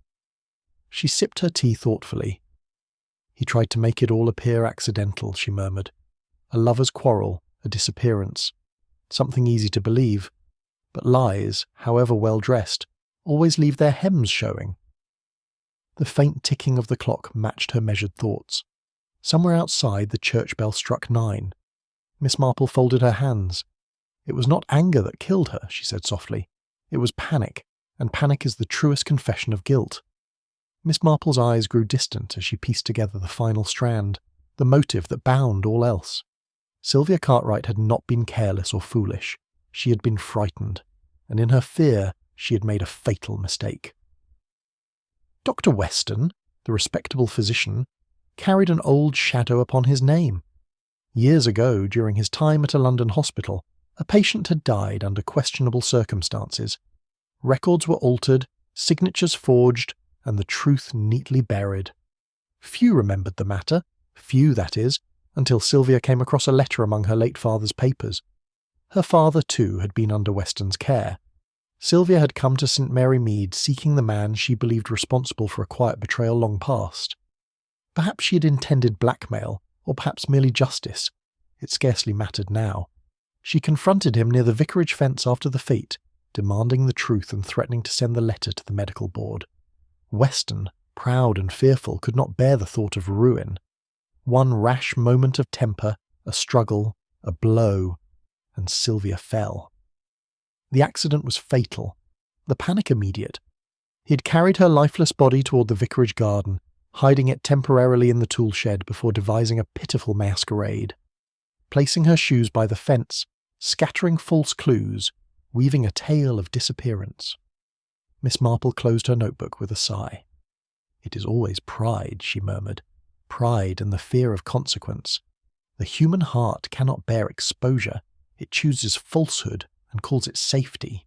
She sipped her tea thoughtfully. "He tried to make it all appear accidental," she murmured. "A lover's quarrel, a disappearance. Something easy to believe. But lies, however well dressed, always leave their hems showing. The faint ticking of the clock matched her measured thoughts. Somewhere outside, the church bell struck 9. Miss Marple folded her hands. It was not anger that killed her, she said softly. It was panic, and panic is the truest confession of guilt. Miss Marple's eyes grew distant as she pieced together the final strand, the motive that bound all else. Sylvia Cartwright had not been careless or foolish. She had been frightened, and in her fear she had made a fatal mistake. Dr. Weston, the respectable physician, carried an old shadow upon his name. Years ago, during his time at a London hospital, a patient had died under questionable circumstances. Records were altered, signatures forged, and the truth neatly buried. Few remembered the matter, few, that is, until Sylvia came across a letter among her late father's papers. Her father, too, had been under Weston's care. Sylvia had come to St. Mary Mead seeking the man she believed responsible for a quiet betrayal long past. Perhaps she had intended blackmail, or perhaps merely justice. It scarcely mattered now. She confronted him near the vicarage fence after the fete, demanding the truth and threatening to send the letter to the medical board. Weston, proud and fearful, could not bear the thought of ruin. One rash moment of temper, a struggle, a blow, and Sylvia fell. The accident was fatal, the panic immediate. He had carried her lifeless body toward the vicarage garden, hiding it temporarily in the tool shed before devising a pitiful masquerade. Placing her shoes by the fence, scattering false clues, weaving a tale of disappearance. Miss Marple closed her notebook with a sigh. "It is always pride," she murmured. "Pride and the fear of consequence. The human heart cannot bear exposure. It chooses falsehood and calls it safety."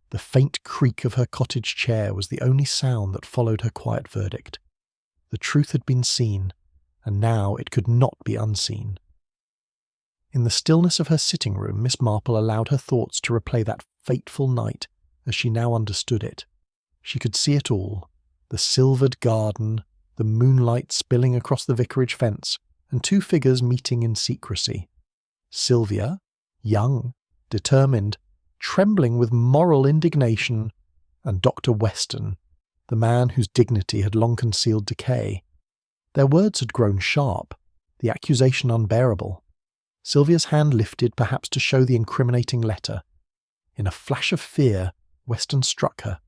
The faint creak of her cottage chair was the only sound that followed her quiet verdict. The truth had been seen, and now it could not be unseen. In the stillness of her sitting room, Miss Marple allowed her thoughts to replay that fateful night as she now understood it. She could see it all, the silvered garden, the moonlight spilling across the vicarage fence, and 2 figures meeting in secrecy. Sylvia, young, determined, trembling with moral indignation, and Dr. Weston, the man whose dignity had long concealed decay. Their words had grown sharp, the accusation unbearable. Sylvia's hand lifted, perhaps to show the incriminating letter. In a flash of fear, Weston struck her,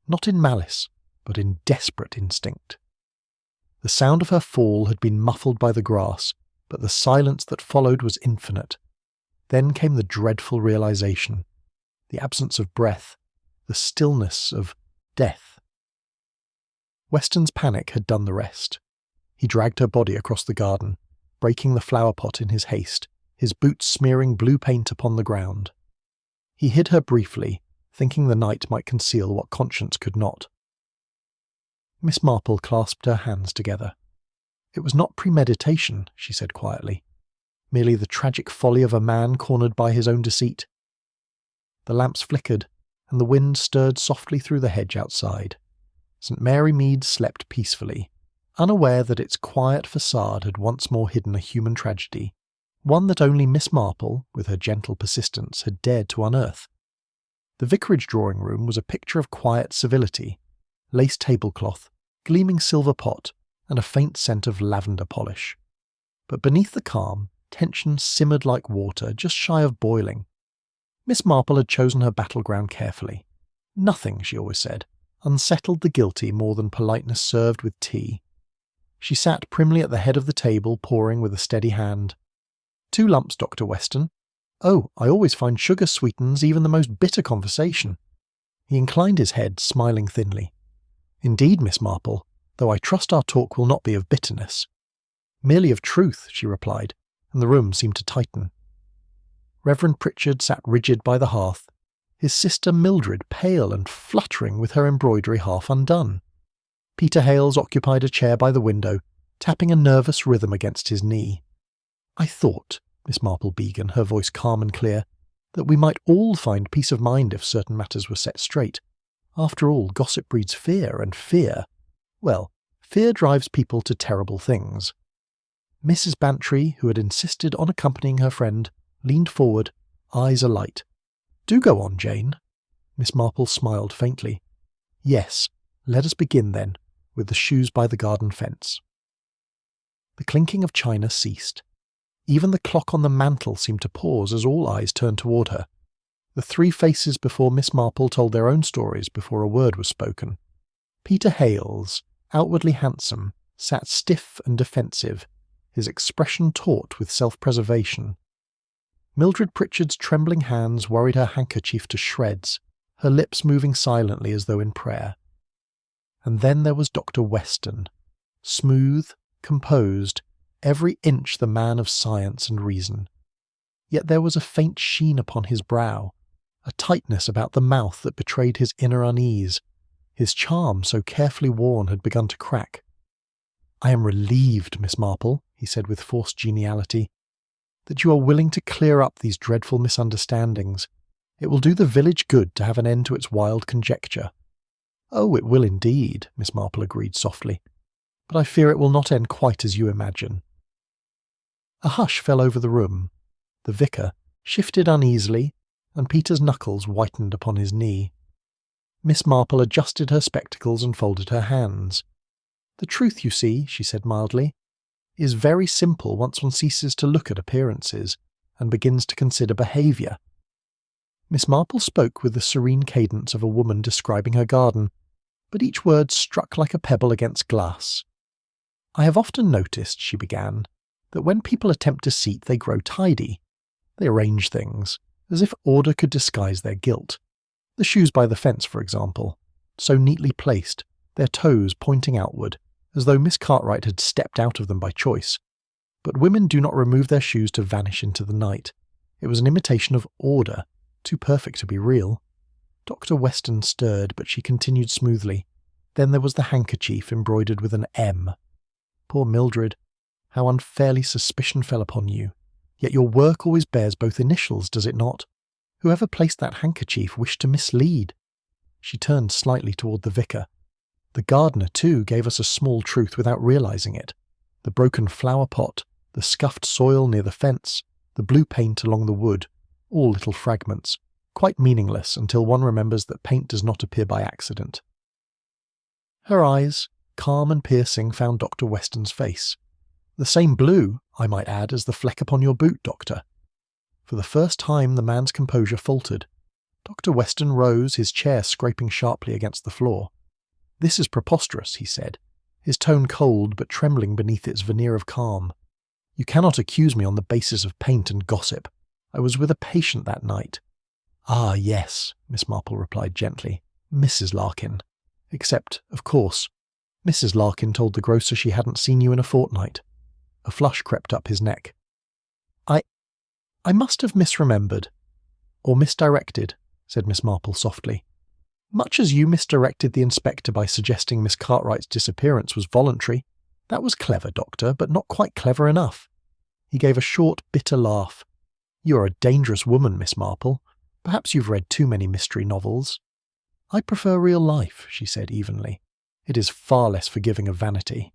not in malice, but in desperate instinct. The sound of her fall had been muffled by the grass, but the silence that followed was infinite. Then came the dreadful realization, the absence of breath, the stillness of death. Weston's panic had done the rest. He dragged her body across the garden, breaking the flower pot in his haste, his boots smearing blue paint upon the ground. He hid her briefly, thinking the night might conceal what conscience could not. Miss Marple clasped her hands together. "It was not premeditation," she said quietly. "Merely the tragic folly of a man cornered by his own deceit." The lamps flickered, and the wind stirred softly through the hedge outside. St. Mary Mead slept peacefully, unaware that its quiet facade had once more hidden a human tragedy, one that only Miss Marple, with her gentle persistence, had dared to unearth. The vicarage drawing-room was a picture of quiet civility, lace tablecloth, gleaming silver pot, and a faint scent of lavender polish. But beneath the calm, tension simmered like water, just shy of boiling. Miss Marple had chosen her battleground carefully. Nothing, she always said, unsettled the guilty more than politeness served with tea. She sat primly at the head of the table, pouring with a steady hand. "2 lumps, Dr. Weston. Oh, I always find sugar sweetens even the most bitter conversation." He inclined his head, smiling thinly. "Indeed, Miss Marple, though I trust our talk will not be of bitterness." "Merely of truth," she replied, and the room seemed to tighten. Reverend Pritchard sat rigid by the hearth, his sister Mildred pale and fluttering with her embroidery half undone. Peter Hales occupied a chair by the window, tapping a nervous rhythm against his knee. "I thought," Miss Marple began, her voice calm and clear, "that we might all find peace of mind if certain matters were set straight. After all, gossip breeds fear, and fear, well, fear drives people to terrible things." Mrs. Bantry, who had insisted on accompanying her friend, leaned forward, eyes alight. "Do go on, Jane." Miss Marple smiled faintly. Yes, let us begin then, with the shoes by the garden fence. The clinking of china ceased. Even the clock on the mantel seemed to pause as all eyes turned toward her. The three faces before Miss Marple told their own stories before a word was spoken. Peter Hales, outwardly handsome, sat stiff and defensive, his expression taut with self-preservation. Mildred Pritchard's trembling hands worried her handkerchief to shreds, her lips moving silently as though in prayer. And then there was Dr. Weston, smooth, composed, every inch the man of science and reason. Yet there was a faint sheen upon his brow, a tightness about the mouth that betrayed his inner unease. His charm, so carefully worn, had begun to crack. "I am relieved, Miss Marple," he said with forced geniality, "that you are willing to clear up these dreadful misunderstandings. It will do the village good to have an end to its wild conjecture." "Oh, it will indeed," Miss Marple agreed softly, "but I fear it will not end quite as you imagine." A hush fell over the room. The vicar shifted uneasily, and Peter's knuckles whitened upon his knee. Miss Marple adjusted her spectacles and folded her hands. "The truth, you see," she said mildly, "is very simple once one ceases to look at appearances and begins to consider behaviour." Miss Marple spoke with the serene cadence of a woman describing her garden, but each word struck like a pebble against glass. "I have often noticed," she began, "that when people attempt deceit they grow tidy. They arrange things, as if order could disguise their guilt. The shoes by the fence, for example, so neatly placed, their toes pointing outward, as though Miss Cartwright had stepped out of them by choice. But women do not remove their shoes to vanish into the night. It was an imitation of order, too perfect to be real." Dr. Weston stirred, but she continued smoothly. "Then there was the handkerchief embroidered with an M. Poor Mildred, how unfairly suspicion fell upon you. Yet your work always bears both initials, does it not? Whoever placed that handkerchief wished to mislead." She turned slightly toward the vicar. "The gardener, too, gave us a small truth without realizing it. The broken flower pot, the scuffed soil near the fence, the blue paint along the wood, all little fragments, quite meaningless until one remembers that paint does not appear by accident." Her eyes, calm and piercing, found Dr. Weston's face. "The same blue, I might add, as the fleck upon your boot, Doctor." For the first time the man's composure faltered. Dr. Weston rose, his chair scraping sharply against the floor. "This is preposterous," he said, his tone cold but trembling beneath its veneer of calm. "You cannot accuse me on the basis of paint and gossip. I was with a patient that night." "Ah, yes," Miss Marple replied gently, "Mrs. Larkin. Except, of course, Mrs. Larkin told the grocer she hadn't seen you in a fortnight." A flush crept up his neck. I must have misremembered, or misdirected," said Miss Marple softly. "Much as you misdirected the inspector by suggesting Miss Cartwright's disappearance was voluntary. That was clever, Doctor, but not quite clever enough." He gave a short, bitter laugh. "You are a dangerous woman, Miss Marple. Perhaps you've read too many mystery novels." "I prefer real life," she said evenly. "It is far less forgiving of vanity."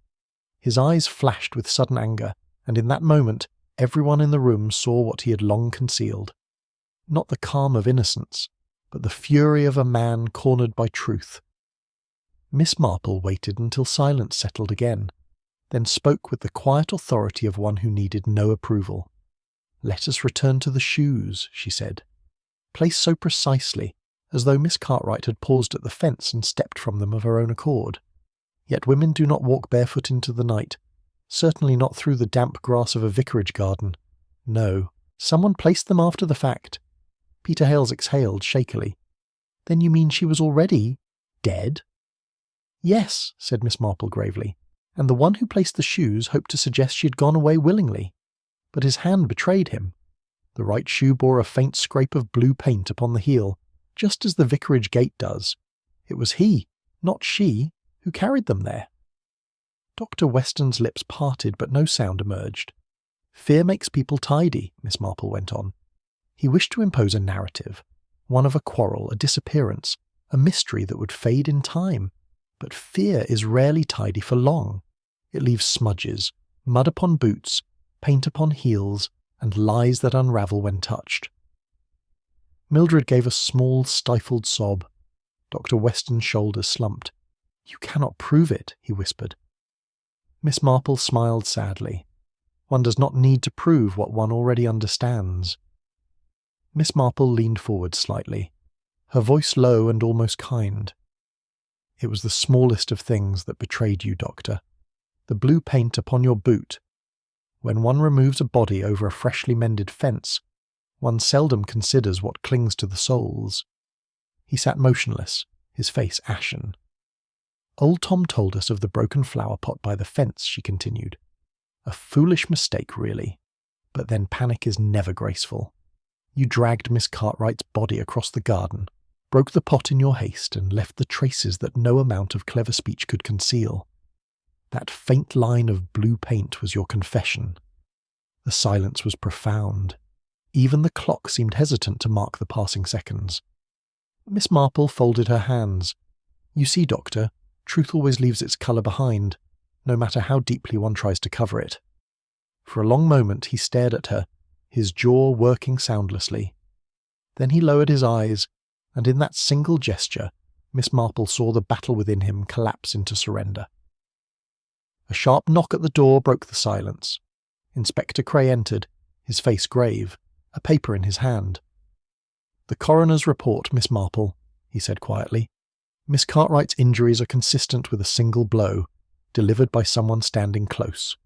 His eyes flashed with sudden anger, and in that moment everyone in the room saw what he had long concealed. Not the calm of innocence, but the fury of a man cornered by truth. Miss Marple waited until silence settled again, then spoke with the quiet authority of one who needed no approval. "Let us return to the shoes," she said, placed so precisely, as though Miss Cartwright had paused at the fence and stepped from them of her own accord. Yet women do not walk barefoot into the night, certainly not through the damp grass of a vicarage garden. No, someone placed them after the fact. Peter Hales exhaled shakily. "Then you mean she was already dead?" "Yes," said Miss Marple gravely, "and the one who placed the shoes hoped to suggest she had gone away willingly. But his hand betrayed him. The right shoe bore a faint scrape of blue paint upon the heel, just as the vicarage gate does. It was he, not she, who carried them there." Dr. Weston's lips parted, but no sound emerged. "Fear makes people tidy," Miss Marple went on. He wished to impose a narrative, one of a quarrel, a disappearance, a mystery that would fade in time. But fear is rarely tidy for long. It leaves smudges, mud upon boots, paint upon heels, and lies that unravel when touched. Mildred gave a small, stifled sob. Dr. Weston's shoulders slumped. "You cannot prove it," he whispered. Miss Marple smiled sadly. "One does not need to prove what one already understands." Miss Marple leaned forward slightly, her voice low and almost kind. "It was the smallest of things that betrayed you, Doctor. The blue paint upon your boot. When one removes a body over a freshly mended fence, one seldom considers what clings to the soles." He sat motionless, his face ashen. "Old Tom told us of the broken flower pot by the fence," she continued. "A foolish mistake, really. But then panic is never graceful. You dragged Miss Cartwright's body across the garden, broke the pot in your haste, and left the traces that no amount of clever speech could conceal. That faint line of blue paint was your confession." The silence was profound. Even the clock seemed hesitant to mark the passing seconds. Miss Marple folded her hands. "You see, Doctor, truth always leaves its colour behind, no matter how deeply one tries to cover it." For a long moment he stared at her, his jaw working soundlessly. Then he lowered his eyes, and in that single gesture, Miss Marple saw the battle within him collapse into surrender. A sharp knock at the door broke the silence. Inspector Cray entered, his face grave, a paper in his hand. "The coroner's report, Miss Marple," he said quietly. "Miss Cartwright's injuries are consistent with a single blow, delivered by someone standing close."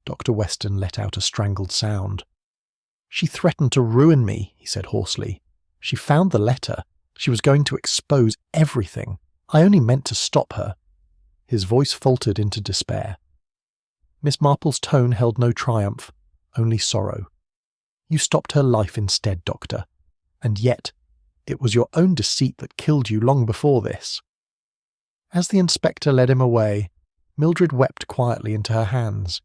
Dr. Weston let out a strangled sound. "She threatened to ruin me," he said hoarsely. "She found the letter. She was going to expose everything. I only meant to stop her." His voice faltered into despair. Miss Marple's tone held no triumph, only sorrow. "You stopped her life instead, Doctor. And yet, it was your own deceit that killed you long before this." As the inspector led him away, Mildred wept quietly into her hands.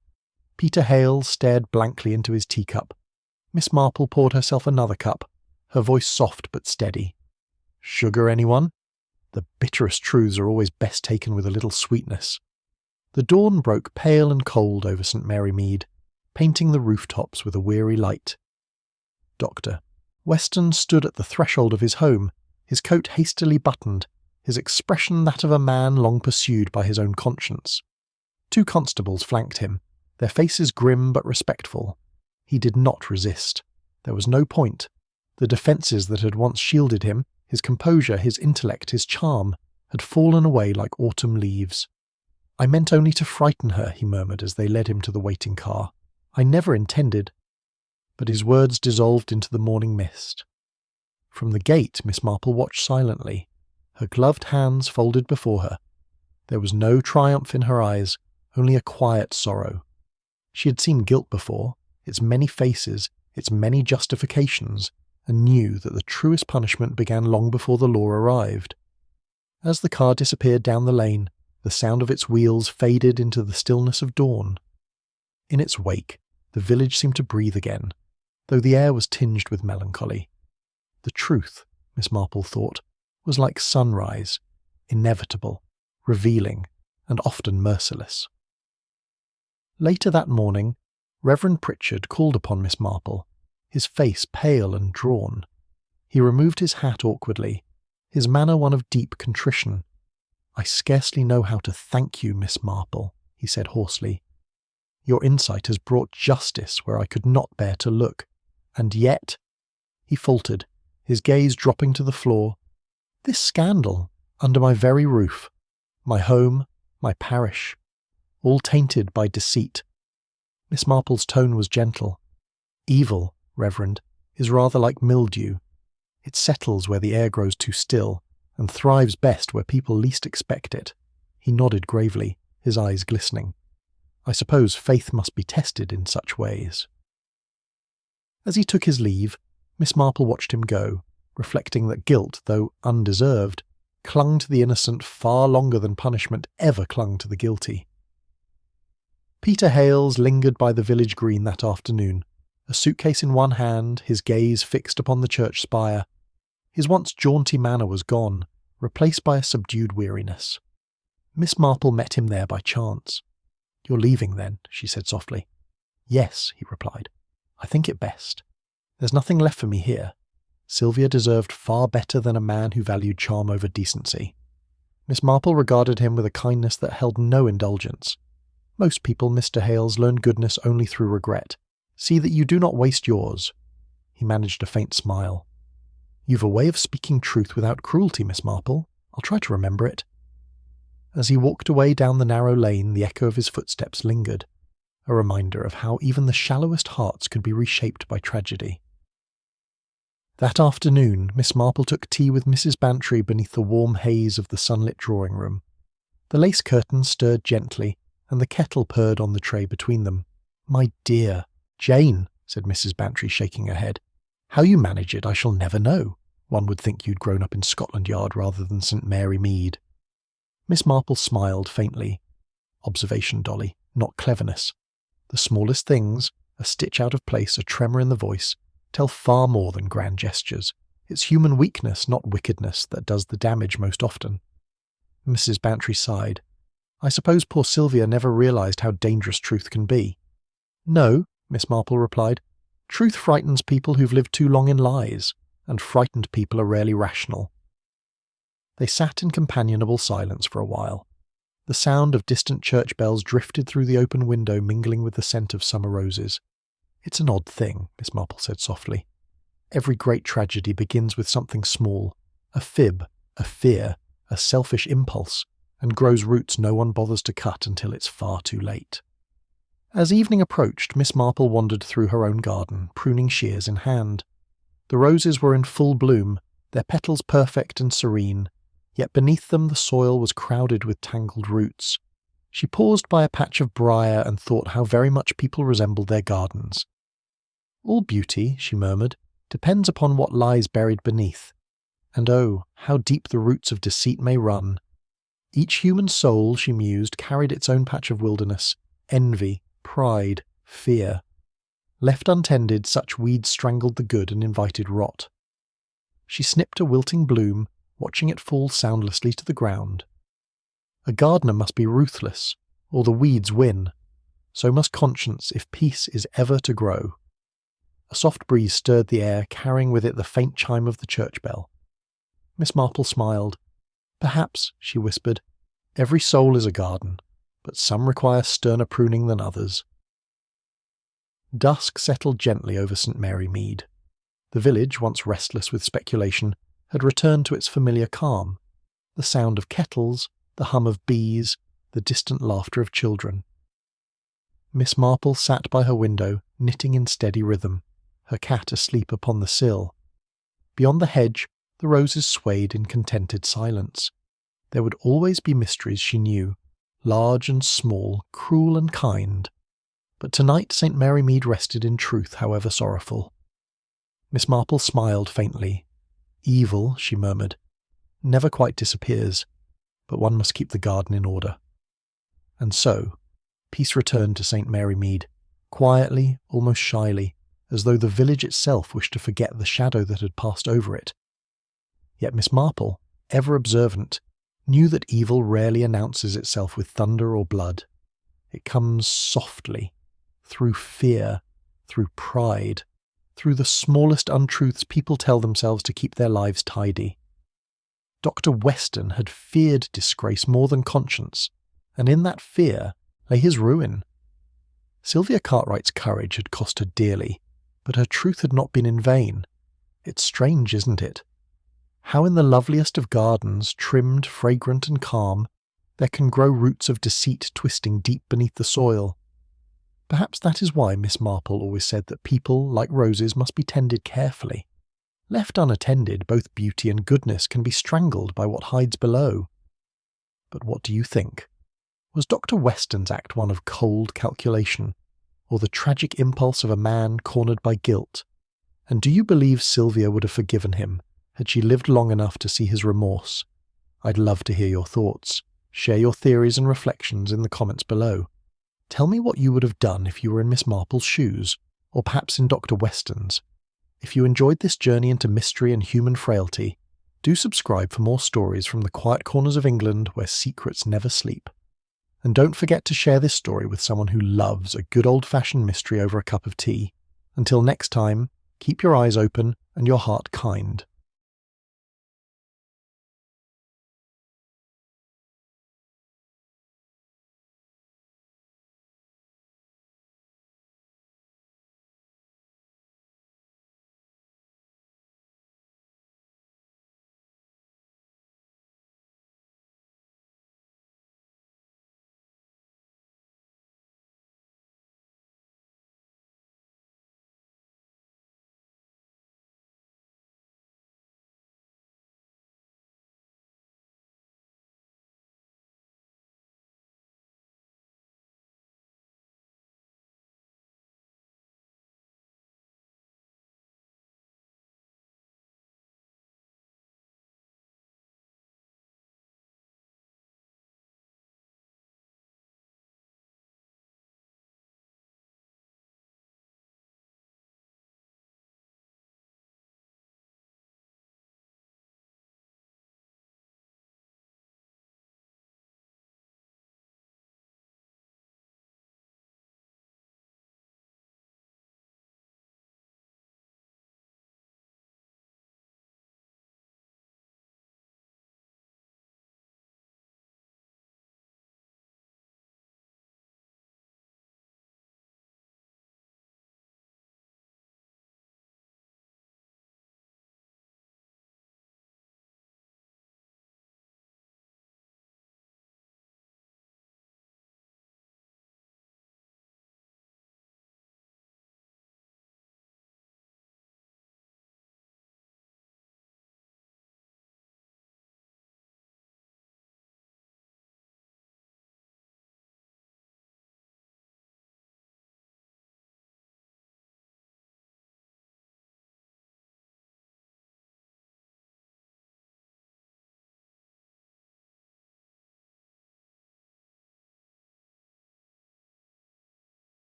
Peter Hale stared blankly into his teacup. Miss Marple poured herself another cup, her voice soft but steady. "Sugar, anyone? The bitterest truths are always best taken with a little sweetness." The dawn broke pale and cold over St. Mary Mead, painting the rooftops with a weary light. Dr. Weston stood at the threshold of his home, his coat hastily buttoned, his expression that of a man long pursued by his own conscience. 2 constables flanked him, their faces grim but respectful. He did not resist. There was no point. The defences that had once shielded him, his composure, his intellect, his charm, had fallen away like autumn leaves. "I meant only to frighten her," he murmured as they led him to the waiting car. "I never intended—" But his words dissolved into the morning mist. From the gate, Miss Marple watched silently, her gloved hands folded before her. There was no triumph in her eyes, only a quiet sorrow. She had seen guilt before, its many faces, its many justifications, and knew that the truest punishment began long before the law arrived. As the car disappeared down the lane, the sound of its wheels faded into the stillness of dawn. In its wake, the village seemed to breathe again, though the air was tinged with melancholy. The truth, Miss Marple thought, was like sunrise, inevitable, revealing, and often merciless. Later that morning, Reverend Pritchard called upon Miss Marple, his face pale and drawn. He removed his hat awkwardly, his manner one of deep contrition. "I scarcely know how to thank you, Miss Marple," he said hoarsely. "Your insight has brought justice where I could not bear to look. And yet—" He faltered, his gaze dropping to the floor. "This scandal, under my very roof, my home, my parish, all tainted by deceit." Miss Marple's tone was gentle. "Evil, Reverend, is rather like mildew. It settles where the air grows too still, and thrives best where people least expect it." He nodded gravely, his eyes glistening. "I suppose faith must be tested in such ways." As he took his leave, Miss Marple watched him go, reflecting that guilt, though undeserved, clung to the innocent far longer than punishment ever clung to the guilty. Peter Hales lingered by the village green that afternoon, a suitcase in one hand, his gaze fixed upon the church spire. His once jaunty manner was gone, replaced by a subdued weariness. Miss Marple met him there by chance. "You're leaving, then?" she said softly. "Yes," he replied. "I think it best. There's nothing left for me here. Sylvia deserved far better than a man who valued charm over decency. Miss Marple regarded him with a kindness that held no indulgence. Most people, Mr. Hales, learn goodness only through regret. See that you do not waste yours. He managed a faint smile. You've a way of speaking truth without cruelty, Miss Marple. I'll try to remember it. As he walked away down the narrow lane, the echo of his footsteps lingered, a reminder of how even the shallowest hearts could be reshaped by tragedy. That afternoon, Miss Marple took tea with Mrs. Bantry beneath the warm haze of the sunlit drawing-room. The lace curtains stirred gently, and the kettle purred on the tray between them. "My dear Jane," said Mrs. Bantry, shaking her head. "How you manage it I shall never know. One would think you'd grown up in Scotland Yard rather than St. Mary Mead." Miss Marple smiled faintly. Observation, Dolly, not cleverness. The smallest things, a stitch out of place, a tremor in the voice, tell far more than grand gestures. It's human weakness, not wickedness, that does the damage most often. Mrs. Bantry sighed. "I suppose poor Sylvia never realised how dangerous truth can be." "No," Miss Marple replied. "Truth frightens people who've lived too long in lies, and frightened people are rarely rational." They sat in companionable silence for a while. The sound of distant church bells drifted through the open window, mingling with the scent of summer roses. "It's an odd thing," Miss Marple said softly. "Every great tragedy begins with something small, a fib, a fear, a selfish impulse, and grows roots no one bothers to cut until it's far too late." As evening approached, Miss Marple wandered through her own garden, pruning shears in hand. The roses were in full bloom, their petals perfect and serene, yet beneath them the soil was crowded with tangled roots. She paused by a patch of briar and thought how very much people resembled their gardens. "All beauty," she murmured, "depends upon what lies buried beneath. And oh, how deep the roots of deceit may run. Each human soul," she mused, "carried its own patch of wilderness, envy, pride, fear. Left untended, such weeds strangled the good and invited rot." She snipped a wilting bloom, watching it fall soundlessly to the ground. A gardener must be ruthless, or the weeds win. So must conscience if peace is ever to grow. A soft breeze stirred the air, carrying with it the faint chime of the church bell. Miss Marple smiled. "Perhaps," she whispered, "every soul is a garden, but some require sterner pruning than others." Dusk settled gently over St. Mary Mead. The village, once restless with speculation, had returned to its familiar calm. The sound of kettles, the hum of bees, the distant laughter of children. Miss Marple sat by her window, knitting in steady rhythm, her cat asleep upon the sill. Beyond the hedge, the roses swayed in contented silence. There would always be mysteries, she knew, large and small, cruel and kind. But tonight St. Mary Mead rested in truth, however sorrowful. Miss Marple smiled faintly. "Evil," she murmured, "never quite disappears, but one must keep the garden in order." And so, peace returned to St. Mary Mead, quietly, almost shyly, as though the village itself wished to forget the shadow that had passed over it. Yet Miss Marple, ever observant, knew that evil rarely announces itself with thunder or blood. It comes softly, through fear, through pride, through the smallest untruths people tell themselves to keep their lives tidy. Dr. Weston had feared disgrace more than conscience, and in that fear lay his ruin. Sylvia Cartwright's courage had cost her dearly, but her truth had not been in vain. It's strange, isn't it? How in the loveliest of gardens, trimmed, fragrant and calm, there can grow roots of deceit twisting deep beneath the soil. Perhaps that is why Miss Marple always said that people, like roses, must be tended carefully. Left unattended, both beauty and goodness can be strangled by what hides below. But what do you think? Was Dr. Weston's act one of cold calculation, or the tragic impulse of a man cornered by guilt? And do you believe Sylvia would have forgiven him had she lived long enough to see his remorse? I'd love to hear your thoughts. Share your theories and reflections in the comments below. Tell me what you would have done if you were in Miss Marple's shoes, or perhaps in Dr. Weston's. If you enjoyed this journey into mystery and human frailty, do subscribe for more stories from the quiet corners of England where secrets never sleep. And don't forget to share this story with someone who loves a good old-fashioned mystery over a cup of tea. Until next time, keep your eyes open and your heart kind.